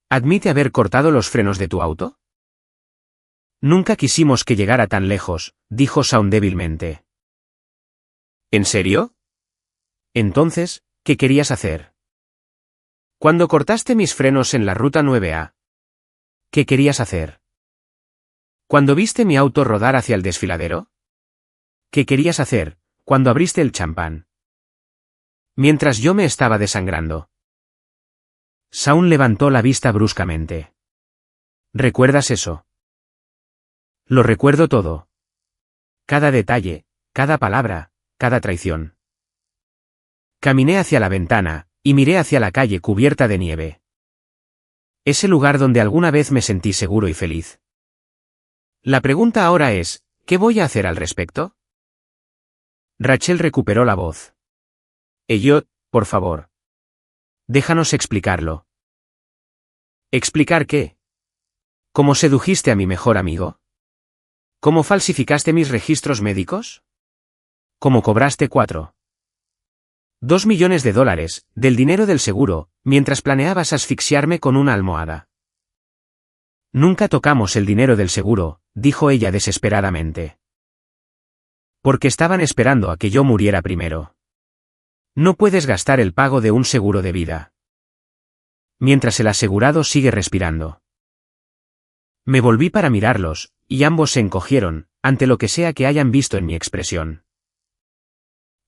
¿Admite haber cortado los frenos de tu auto? Nunca quisimos que llegara tan lejos, dijo Shaun débilmente. ¿En serio? Entonces, ¿qué querías hacer? Cuando cortaste mis frenos en la ruta 9A. ¿Qué querías hacer? Cuando viste mi auto rodar hacia el desfiladero. ¿Qué querías hacer, cuando abriste el champán? Mientras yo me estaba desangrando. Shaun levantó la vista bruscamente. ¿Recuerdas eso? Lo recuerdo todo. Cada detalle, cada palabra, cada traición. Caminé hacia la ventana, y miré hacia la calle cubierta de nieve. Ese lugar donde alguna vez me sentí seguro y feliz. La pregunta ahora es, ¿qué voy a hacer al respecto? Rachel recuperó la voz. Elliot, por favor. Déjanos explicarlo. ¿Explicar qué? ¿Cómo sedujiste a mi mejor amigo? ¿Cómo falsificaste mis registros médicos? ¿Cómo cobraste 2 millones de dólares, del dinero del seguro, mientras planeabas asfixiarme con una almohada? Nunca tocamos el dinero del seguro, dijo ella desesperadamente. Porque estaban esperando a que yo muriera primero. No puedes gastar el pago de un seguro de vida mientras el asegurado sigue respirando. Me volví para mirarlos, y ambos se encogieron, ante lo que sea que hayan visto en mi expresión.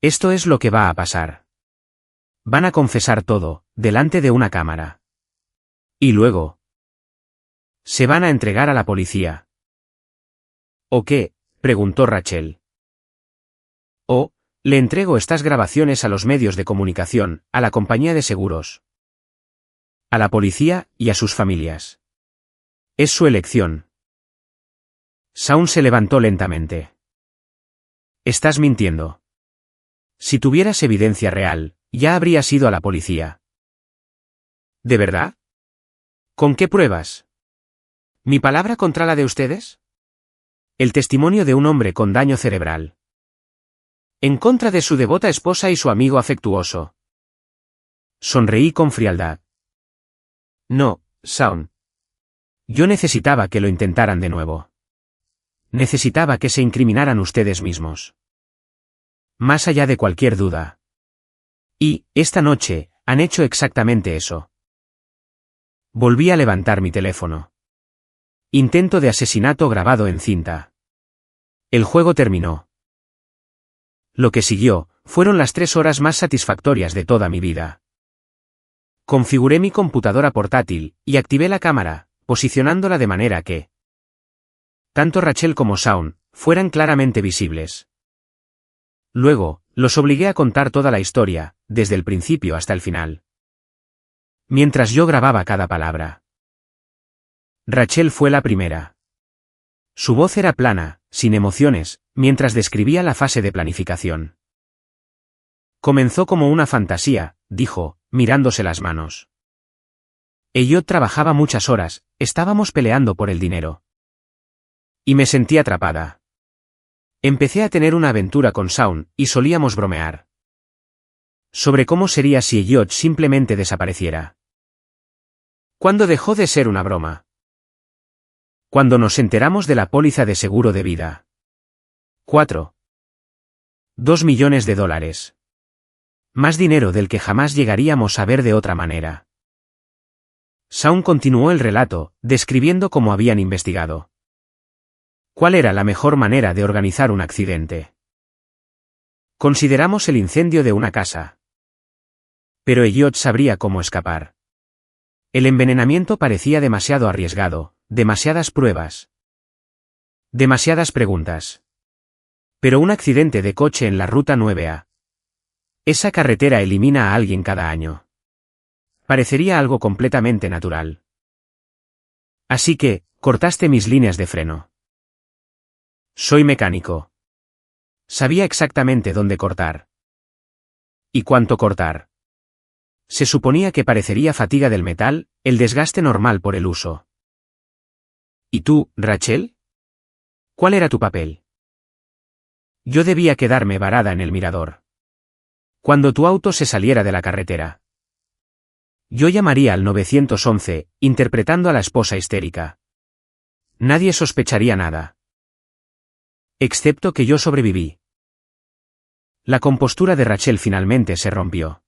Esto es lo que va a pasar. Van a confesar todo, delante de una cámara. Y luego se van a entregar a la policía. ¿O qué?, preguntó Rachel. O, le entrego estas grabaciones a los medios de comunicación, a la compañía de seguros, a la policía y a sus familias. Es su elección. Shaun se levantó lentamente. Estás mintiendo. Si tuvieras evidencia real, ya habrías ido a la policía. ¿De verdad? ¿Con qué pruebas? ¿Mi palabra contra la de ustedes? El testimonio de un hombre con daño cerebral. En contra de su devota esposa y su amigo afectuoso. Sonreí con frialdad. No, Shaun. Yo necesitaba que lo intentaran de nuevo. Necesitaba que se incriminaran ustedes mismos. Más allá de cualquier duda. Y, esta noche, han hecho exactamente eso. Volví a levantar mi teléfono. Intento de asesinato grabado en cinta. El juego terminó. Lo que siguió, fueron las 3 horas más satisfactorias de toda mi vida. Configuré mi computadora portátil, y activé la cámara, posicionándola de manera que tanto Rachel como Shaun fueran claramente visibles. Luego, los obligué a contar toda la historia, desde el principio hasta el final. Mientras yo grababa cada palabra. Rachel fue la primera. Su voz era plana, sin emociones, mientras describía la fase de planificación. Comenzó como una fantasía, dijo, mirándose las manos. Elliot trabajaba muchas horas, estábamos peleando por el dinero. Y me sentí atrapada. Empecé a tener una aventura con Shaun, y solíamos bromear sobre cómo sería si Elliot simplemente desapareciera. ¿Cuándo dejó de ser una broma? Cuando nos enteramos de la póliza de seguro de vida. 2 millones de dólares. Más dinero del que jamás llegaríamos a ver de otra manera. Shaun continuó el relato, describiendo cómo habían investigado. ¿Cuál era la mejor manera de organizar un accidente? Consideramos el incendio de una casa. Pero Elliot sabría cómo escapar. El envenenamiento parecía demasiado arriesgado, demasiadas pruebas. Demasiadas preguntas. Pero un accidente de coche en la ruta 9A. Esa carretera elimina a alguien cada año. Parecería algo completamente natural. Así que, cortaste mis líneas de freno. Soy mecánico. Sabía exactamente dónde cortar. ¿Y cuánto cortar? Se suponía que parecería fatiga del metal, el desgaste normal por el uso. ¿Y tú, Rachel? ¿Cuál era tu papel? Yo debía quedarme varada en el mirador. Cuando tu auto se saliera de la carretera. Yo llamaría al 911, interpretando a la esposa histérica. Nadie sospecharía nada. Excepto que yo sobreviví. La compostura de Rachel finalmente se rompió.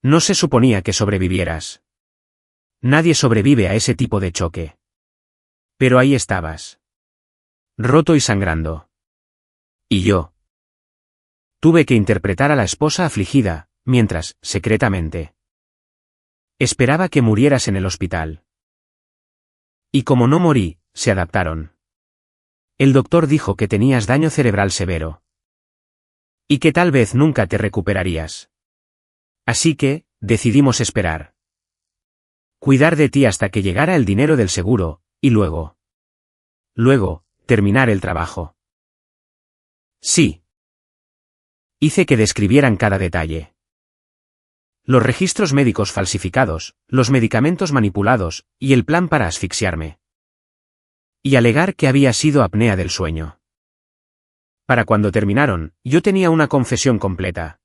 No se suponía que sobrevivieras. Nadie sobrevive a ese tipo de choque. Pero ahí estabas. Roto y sangrando. Y yo. Tuve que interpretar a la esposa afligida, mientras, secretamente, esperaba que murieras en el hospital. Y como no morí, se adaptaron. El doctor dijo que tenías daño cerebral severo. Y que tal vez nunca te recuperarías. Así que, decidimos esperar. Cuidar de ti hasta que llegara el dinero del seguro, y luego. Luego, terminar el trabajo. Sí. Hice que describieran cada detalle. Los registros médicos falsificados, los medicamentos manipulados, y el plan para asfixiarme. Y alegar que había sido apnea del sueño. Para cuando terminaron, yo tenía una confesión completa.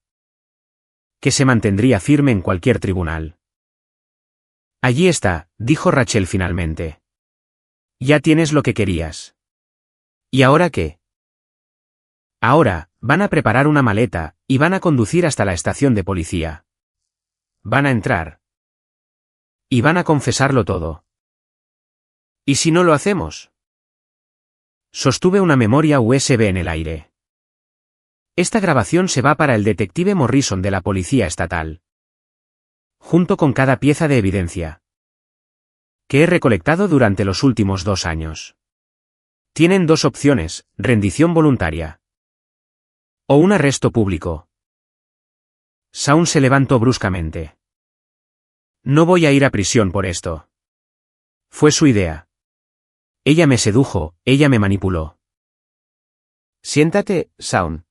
Que se mantendría firme en cualquier tribunal. Allí está, dijo Rachel finalmente. Ya tienes lo que querías. ¿Y ahora qué? Ahora, van a preparar una maleta, y van a conducir hasta la estación de policía. Van a entrar. Y van a confesarlo todo. ¿Y si no lo hacemos? Sostuve una memoria USB en el aire. Esta grabación se va para el detective Morrison de la Policía Estatal. Junto con cada pieza de evidencia que he recolectado durante los últimos 2 años. Tienen 2 opciones, rendición voluntaria. O un arresto público. Shaun se levantó bruscamente. No voy a ir a prisión por esto. Fue su idea. Ella me sedujo, ella me manipuló. Siéntate, Shaun.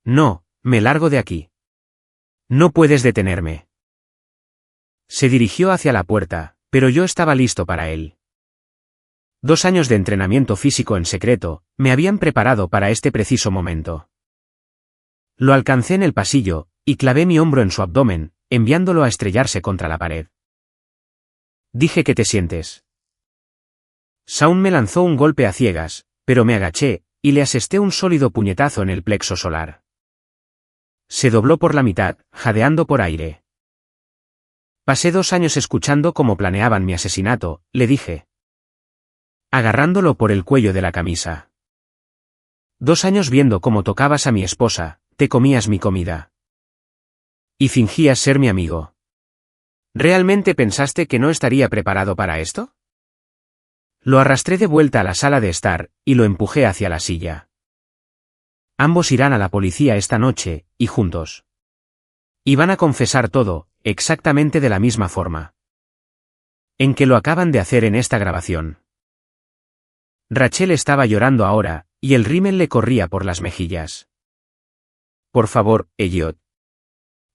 No, me largo de aquí. No puedes detenerme. Se dirigió hacia la puerta, pero yo estaba listo para él. 2 años de entrenamiento físico en secreto, me habían preparado para este preciso momento. Lo alcancé en el pasillo, y clavé mi hombro en su abdomen, enviándolo a estrellarse contra la pared. Dije que te sientes. Shaun me lanzó un golpe a ciegas, pero me agaché, y le asesté un sólido puñetazo en el plexo solar. Se dobló por la mitad, jadeando por aire. Pasé 2 años escuchando cómo planeaban mi asesinato, le dije. Agarrándolo por el cuello de la camisa. 2 años viendo cómo tocabas a mi esposa, te comías mi comida. Y fingías ser mi amigo. ¿Realmente pensaste que no estaría preparado para esto? Lo arrastré de vuelta a la sala de estar, y lo empujé hacia la silla. Ambos irán a la policía esta noche, y juntos. Y van a confesar todo, exactamente de la misma forma. En que lo acaban de hacer en esta grabación. Rachel estaba llorando ahora, y el rímel le corría por las mejillas. Por favor, Elliot.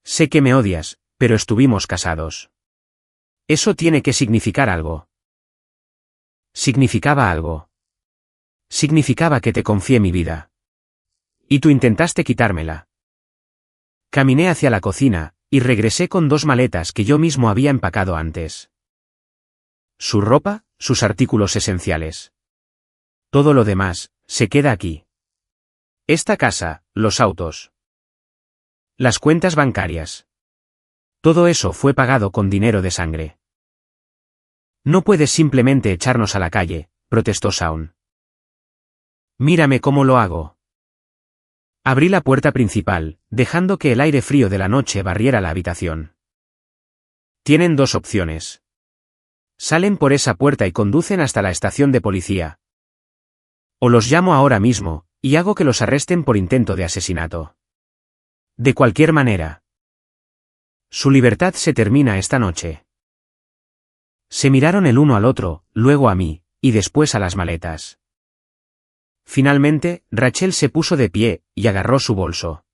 Sé que me odias, pero estuvimos casados. Eso tiene que significar algo. Significaba algo. Significaba que te confié mi vida. Y tú intentaste quitármela. Caminé hacia la cocina, y regresé con 2 maletas que yo mismo había empacado antes. Su ropa, sus artículos esenciales. Todo lo demás, se queda aquí. Esta casa, los autos. Las cuentas bancarias. Todo eso fue pagado con dinero de sangre. No puedes simplemente echarnos a la calle, protestó Shaun. Mírame cómo lo hago. Abrí la puerta principal, dejando que el aire frío de la noche barriera la habitación. Tienen 2 opciones. Salen por esa puerta y conducen hasta la estación de policía. O los llamo ahora mismo, y hago que los arresten por intento de asesinato. De cualquier manera. Su libertad se termina esta noche. Se miraron el uno al otro, luego a mí, y después a las maletas. Finalmente, Rachel se puso de pie, y agarró su bolso.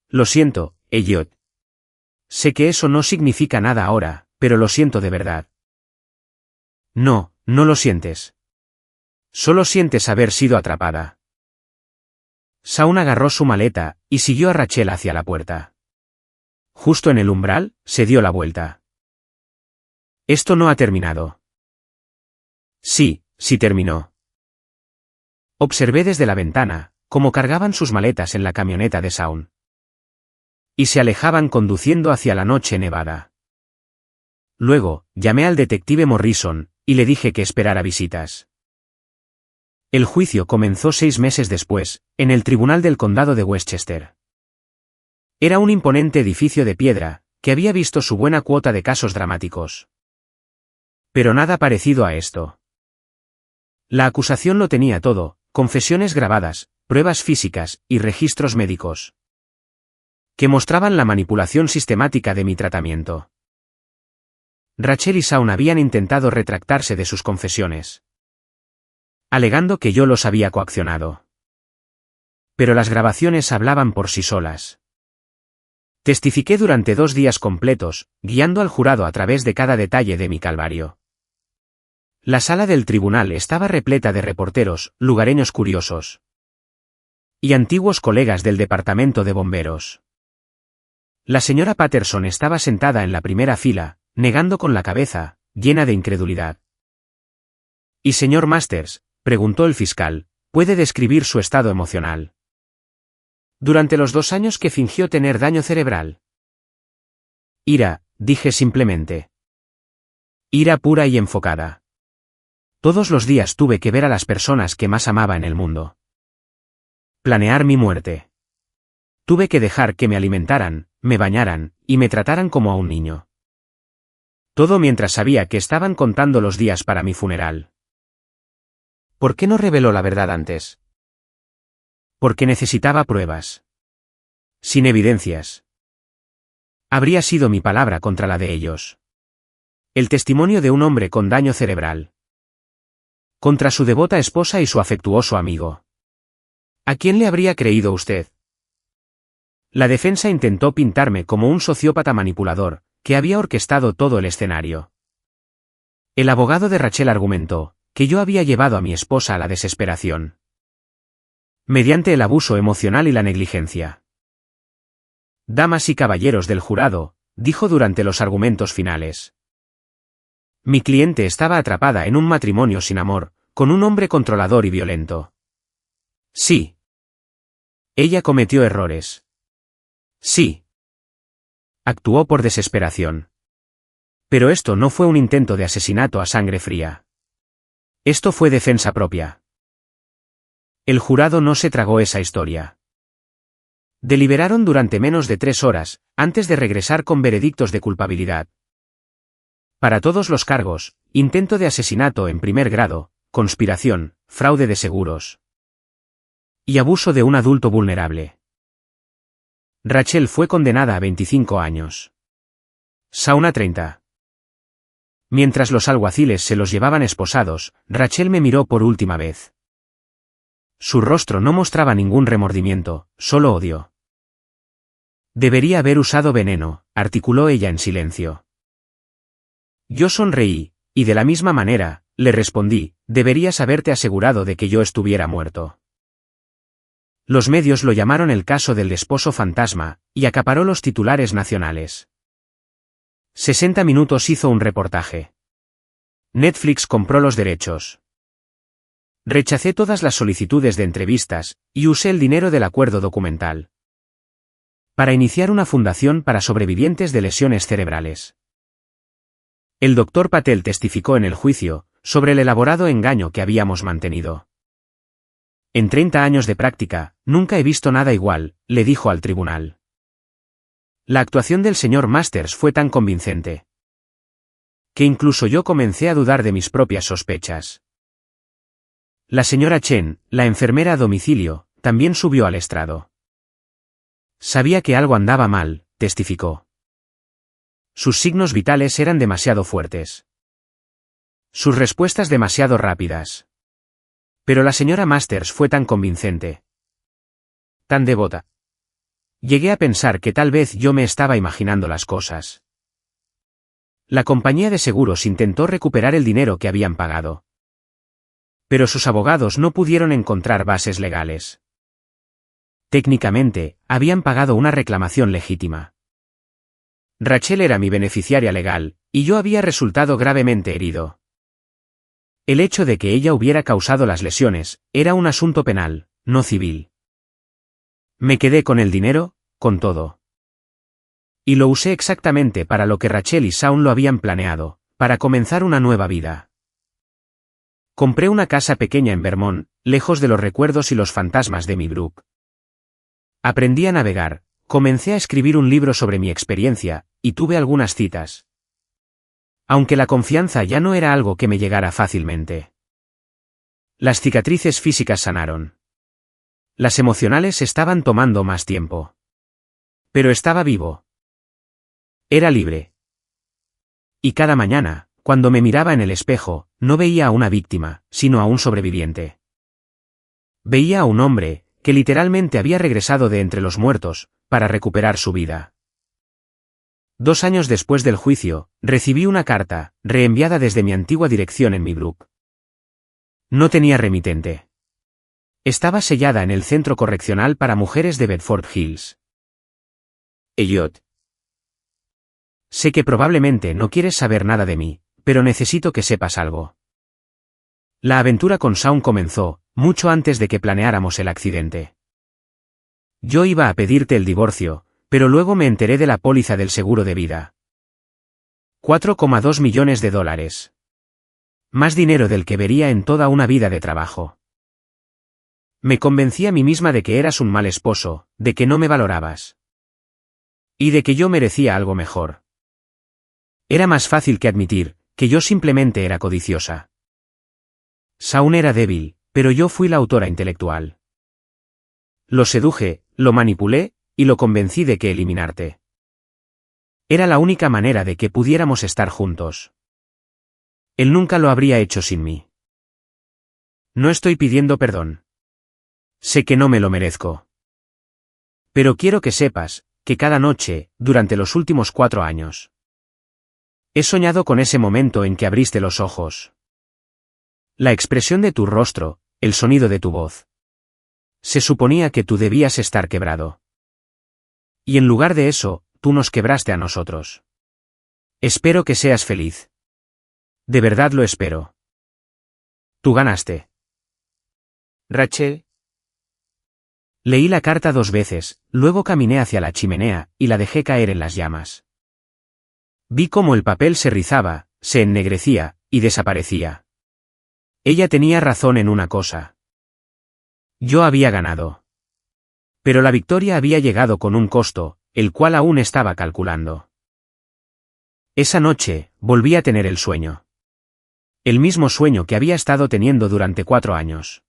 Lo siento, Elliot. Sé que eso no significa nada ahora, pero lo siento de verdad. No, no lo sientes. Solo sientes haber sido atrapada. Shaun agarró su maleta, y siguió a Rachel hacia la puerta. Justo en el umbral, se dio la vuelta. Esto no ha terminado. Sí, sí terminó. Observé desde la ventana, cómo cargaban sus maletas en la camioneta de Shaun. Y se alejaban conduciendo hacia la noche nevada. Luego, llamé al detective Morrison, y le dije que esperara visitas. El juicio comenzó 6 meses después, en el Tribunal del Condado de Westchester. Era un imponente edificio de piedra, que había visto su buena cuota de casos dramáticos. Pero nada parecido a esto. La acusación lo tenía todo, confesiones grabadas, pruebas físicas, y registros médicos. que mostraban la manipulación sistemática de mi tratamiento. Rachel y Shaun habían intentado retractarse de sus confesiones, alegando que yo los había coaccionado. Pero las grabaciones hablaban por sí solas. Testifiqué durante 2 días completos, guiando al jurado a través de cada detalle de mi calvario. La sala del tribunal estaba repleta de reporteros, lugareños curiosos y antiguos colegas del departamento de bomberos. La señora Patterson estaba sentada en la primera fila, negando con la cabeza, llena de incredulidad. «¿Y señor Masters?», preguntó el fiscal, «¿puede describir su estado emocional durante los 2 años que fingió tener daño cerebral?» «Ira», dije simplemente. «Ira pura y enfocada. Todos los días tuve que ver a las personas que más amaba en el mundo planear mi muerte. Tuve que dejar que me alimentaran, me bañaran, y me trataran como a un niño. Todo mientras sabía que estaban contando los días para mi funeral». «¿Por qué no reveló la verdad antes?» «Porque necesitaba pruebas. Sin evidencias, habría sido mi palabra contra la de ellos. El testimonio de un hombre con daño cerebral contra su devota esposa y su afectuoso amigo. ¿A quién le habría creído usted?». La defensa intentó pintarme como un sociópata manipulador, que había orquestado todo el escenario. El abogado de Rachel argumentó que yo había llevado a mi esposa a la desesperación mediante el abuso emocional y la negligencia. «Damas y caballeros del jurado», dijo durante los argumentos finales. «Mi cliente estaba atrapada en un matrimonio sin amor, con un hombre controlador y violento. Sí. Ella cometió errores. Sí. Actuó por desesperación. Pero esto no fue un intento de asesinato a sangre fría. Esto fue defensa propia». El jurado no se tragó esa historia. Deliberaron durante menos de 3 horas, antes de regresar con veredictos de culpabilidad. Para todos los cargos: intento de asesinato en primer grado, conspiración, fraude de seguros y abuso de un adulto vulnerable. Rachel fue condenada a 25 años. Shaun a 30. Mientras los alguaciles se los llevaban esposados, Rachel me miró por última vez. Su rostro no mostraba ningún remordimiento, solo odio. «Debería haber usado veneno», articuló ella en silencio. Yo sonreí, y de la misma manera, le respondí, «deberías haberte asegurado de que yo estuviera muerto». Los medios lo llamaron el caso del esposo fantasma, y acaparó los titulares nacionales. 60 Minutos hizo un reportaje. Netflix compró los derechos. Rechacé todas las solicitudes de entrevistas, y usé el dinero del acuerdo documental para iniciar una fundación para sobrevivientes de lesiones cerebrales. El Dr. Patel testificó en el juicio sobre el elaborado engaño que habíamos mantenido. «En 30 años de práctica, nunca he visto nada igual», le dijo al tribunal. La actuación del señor Masters fue tan convincente que incluso yo comencé a dudar de mis propias sospechas. La señora Chen, la enfermera a domicilio, también subió al estrado. «Sabía que algo andaba mal», testificó. Sus signos vitales eran demasiado fuertes. Sus respuestas demasiado rápidas. Pero la señora Masters fue tan convincente. Tan devota. Llegué a pensar que tal vez yo me estaba imaginando las cosas. La compañía de seguros intentó recuperar el dinero que habían pagado. Pero sus abogados no pudieron encontrar bases legales. Técnicamente, habían pagado una reclamación legítima. Rachel era mi beneficiaria legal, y yo había resultado gravemente herido. El hecho de que ella hubiera causado las lesiones era un asunto penal, no civil. Me quedé con el dinero, con todo. Y lo usé exactamente para lo que Rachel y Shaun lo habían planeado, para comenzar una nueva vida. Compré una casa pequeña en Vermont, lejos de los recuerdos y los fantasmas de mi Brook. Aprendí a navegar, comencé a escribir un libro sobre mi experiencia, y tuve algunas citas. Aunque la confianza ya no era algo que me llegara fácilmente. Las cicatrices físicas sanaron. Las emocionales estaban tomando más tiempo. Pero estaba vivo. Era libre. Y cada mañana, cuando me miraba en el espejo, no veía a una víctima, sino a un sobreviviente. Veía a un hombre, que literalmente había regresado de entre los muertos, para recuperar su vida. 2 años después del juicio, recibí una carta, reenviada desde mi antigua dirección en Meadowbrook. No tenía remitente. Estaba sellada en el Centro Correccional para Mujeres de Bedford Hills. Elliot. Sé que probablemente no quieres saber nada de mí, pero necesito que sepas algo. La aventura con Shaun comenzó, mucho antes de que planeáramos el accidente. Yo iba a pedirte el divorcio, pero luego me enteré de la póliza del seguro de vida. $4,2 millones. Más dinero del que vería en toda una vida de trabajo. Me convencí a mí misma de que eras un mal esposo, de que no me valorabas. Y de que yo merecía algo mejor. Era más fácil que admitir, que yo simplemente era codiciosa. Shaun era débil, pero yo fui la autora intelectual. Lo seduje, lo manipulé, y lo convencí de que eliminarte. Era la única manera de que pudiéramos estar juntos. Él nunca lo habría hecho sin mí. No estoy pidiendo perdón. Sé que no me lo merezco. Pero quiero que sepas, que cada noche, durante los últimos 4 años, he soñado con ese momento en que abriste los ojos. La expresión de tu rostro, el sonido de tu voz. Se suponía que tú debías estar quebrado. Y en lugar de eso, tú nos quebraste a nosotros. Espero que seas feliz. De verdad lo espero. Tú ganaste. Rachel. Leí la carta 2 veces, luego caminé hacia la chimenea, y la dejé caer en las llamas. Vi cómo el papel se rizaba, se ennegrecía, y desaparecía. Ella tenía razón en una cosa. Yo había ganado. Pero la victoria había llegado con un costo, el cual aún estaba calculando. Esa noche, volví a tener el sueño. El mismo sueño que había estado teniendo durante 4 años.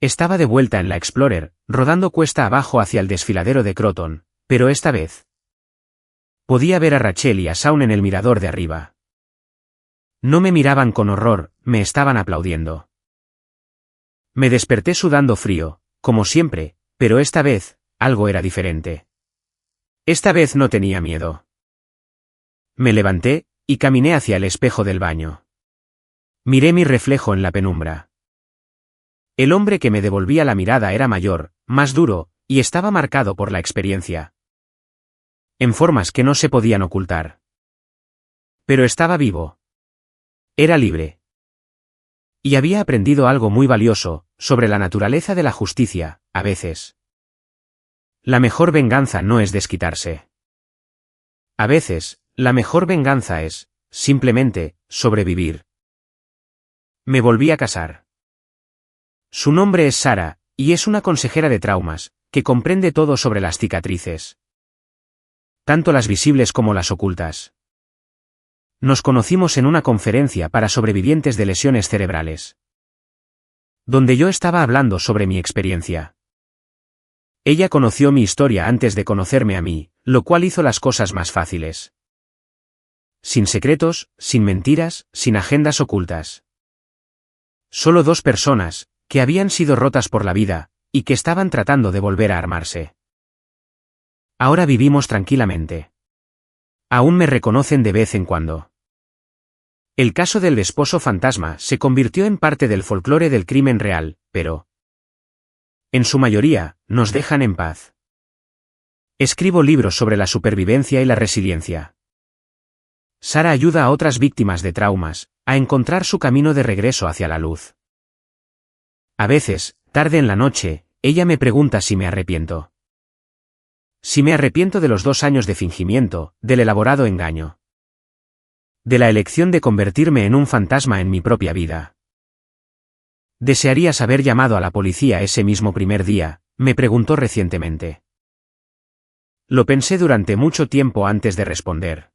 Estaba de vuelta en la Explorer, rodando cuesta abajo hacia el desfiladero de Croton, pero esta vez podía ver a Rachel y a Shaun en el mirador de arriba. No me miraban con horror, me estaban aplaudiendo. Me desperté sudando frío, como siempre, pero esta vez, algo era diferente. Esta vez no tenía miedo. Me levanté, y caminé hacia el espejo del baño. Miré mi reflejo en la penumbra. El hombre que me devolvía la mirada era mayor, más duro, y estaba marcado por la experiencia. En formas que no se podían ocultar. Pero estaba vivo. Era libre. Y había aprendido algo muy valioso, sobre la naturaleza de la justicia, a veces. La mejor venganza no es desquitarse. A veces, la mejor venganza es, simplemente, sobrevivir. Me volví a casar. Su nombre es Sarah, y es una consejera de traumas, que comprende todo sobre las cicatrices. Tanto las visibles como las ocultas. Nos conocimos en una conferencia para sobrevivientes de lesiones cerebrales. Donde yo estaba hablando sobre mi experiencia. Ella conoció mi historia antes de conocerme a mí, lo cual hizo las cosas más fáciles. Sin secretos, sin mentiras, sin agendas ocultas. Solo 2 personas, que habían sido rotas por la vida, y que estaban tratando de volver a armarse. Ahora vivimos tranquilamente. Aún me reconocen de vez en cuando. El caso del esposo fantasma se convirtió en parte del folclore del crimen real, pero en su mayoría, nos dejan en paz. Escribo libros sobre la supervivencia y la resiliencia. Sarah ayuda a otras víctimas de traumas, a encontrar su camino de regreso hacia la luz. A veces, tarde en la noche, ella me pregunta si me arrepiento. Si me arrepiento de los 2 años de fingimiento, del elaborado engaño. De la elección de convertirme en un fantasma en mi propia vida. ¿Desearías haber llamado a la policía ese mismo primer día?, me preguntó recientemente. Lo pensé durante mucho tiempo antes de responder.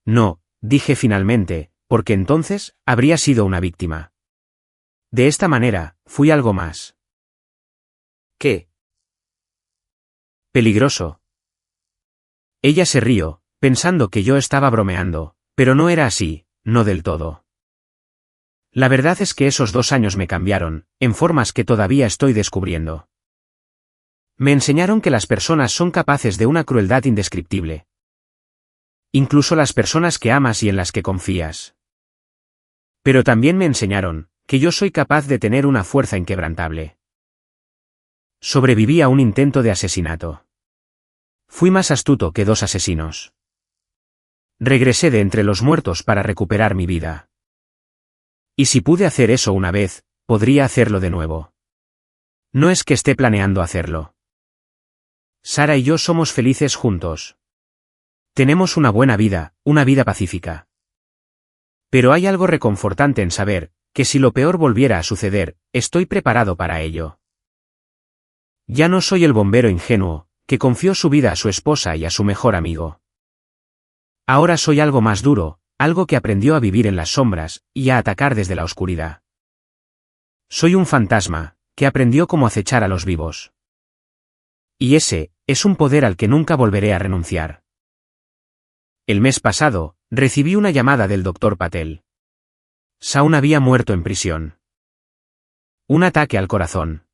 No, dije finalmente, porque entonces, habría sido una víctima. De esta manera, fui algo más. ¿Qué? Peligroso. Ella se rió, pensando que yo estaba bromeando, pero no era así, no del todo. La verdad es que esos 2 años me cambiaron, en formas que todavía estoy descubriendo. Me enseñaron que las personas son capaces de una crueldad indescriptible. Incluso las personas que amas y en las que confías. Pero también me enseñaron que yo soy capaz de tener una fuerza inquebrantable. Sobreviví a un intento de asesinato. Fui más astuto que 2 asesinos. Regresé de entre los muertos para recuperar mi vida. Y si pude hacer eso una vez, podría hacerlo de nuevo. No es que esté planeando hacerlo. Sara y yo somos felices juntos. Tenemos una buena vida, una vida pacífica. Pero hay algo reconfortante en saber que si lo peor volviera a suceder, estoy preparado para ello. Ya no soy el bombero ingenuo, que confió su vida a su esposa y a su mejor amigo. Ahora soy algo más duro, algo que aprendió a vivir en las sombras, y a atacar desde la oscuridad. Soy un fantasma, que aprendió cómo acechar a los vivos. Y ese, es un poder al que nunca volveré a renunciar. El mes pasado, recibí una llamada del Dr. Patel. Shaun había muerto en prisión. Un ataque al corazón.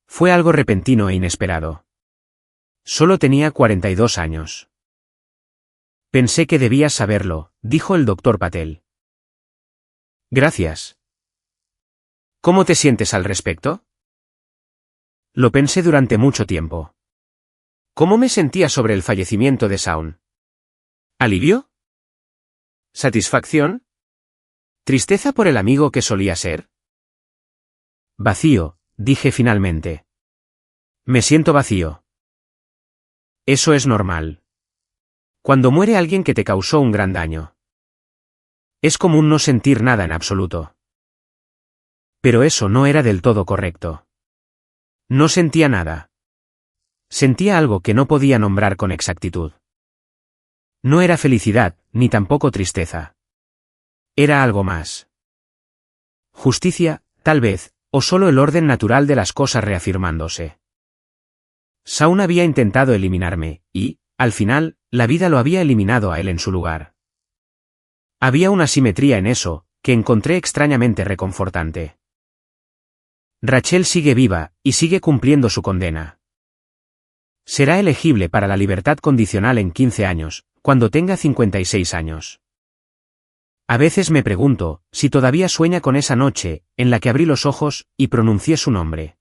Fue algo repentino e inesperado. Solo tenía 42 años. Pensé que debías saberlo, dijo el Dr. Patel. Gracias. ¿Cómo te sientes al respecto? Lo pensé durante mucho tiempo. ¿Cómo me sentía sobre el fallecimiento de Shaun? ¿Alivio? ¿Satisfacción? ¿Tristeza por el amigo que solía ser? Vacío, dije finalmente. Me siento vacío. Eso es normal. Cuando muere alguien que te causó un gran daño. Es común no sentir nada en absoluto. Pero eso no era del todo correcto. No sentía nada. Sentía algo que no podía nombrar con exactitud. No era felicidad, ni tampoco tristeza. Era algo más. Justicia, tal vez, o solo el orden natural de las cosas reafirmándose. Shaun había intentado eliminarme, y, al final, la vida lo había eliminado a él en su lugar. Había una simetría en eso, que encontré extrañamente reconfortante. Rachel sigue viva, y sigue cumpliendo su condena. Será elegible para la libertad condicional en 15 años, cuando tenga 56 años. A veces me pregunto si todavía sueña con esa noche, en la que abrí los ojos y pronuncié su nombre.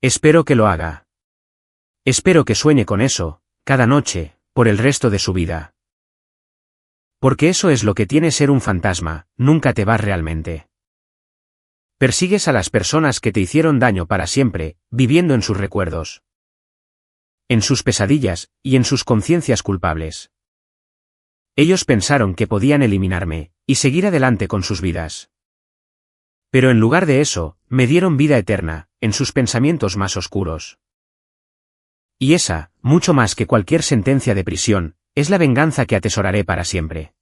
Espero que lo haga. Espero que sueñe con eso, cada noche, por el resto de su vida. Porque eso es lo que tiene ser un fantasma, nunca te vas realmente. Persigues a las personas que te hicieron daño para siempre, viviendo en sus recuerdos. En sus pesadillas, y en sus conciencias culpables. Ellos pensaron que podían eliminarme, y seguir adelante con sus vidas. Pero en lugar de eso, me dieron vida eterna, en sus pensamientos más oscuros. Y esa, mucho más que cualquier sentencia de prisión, es la venganza que atesoraré para siempre.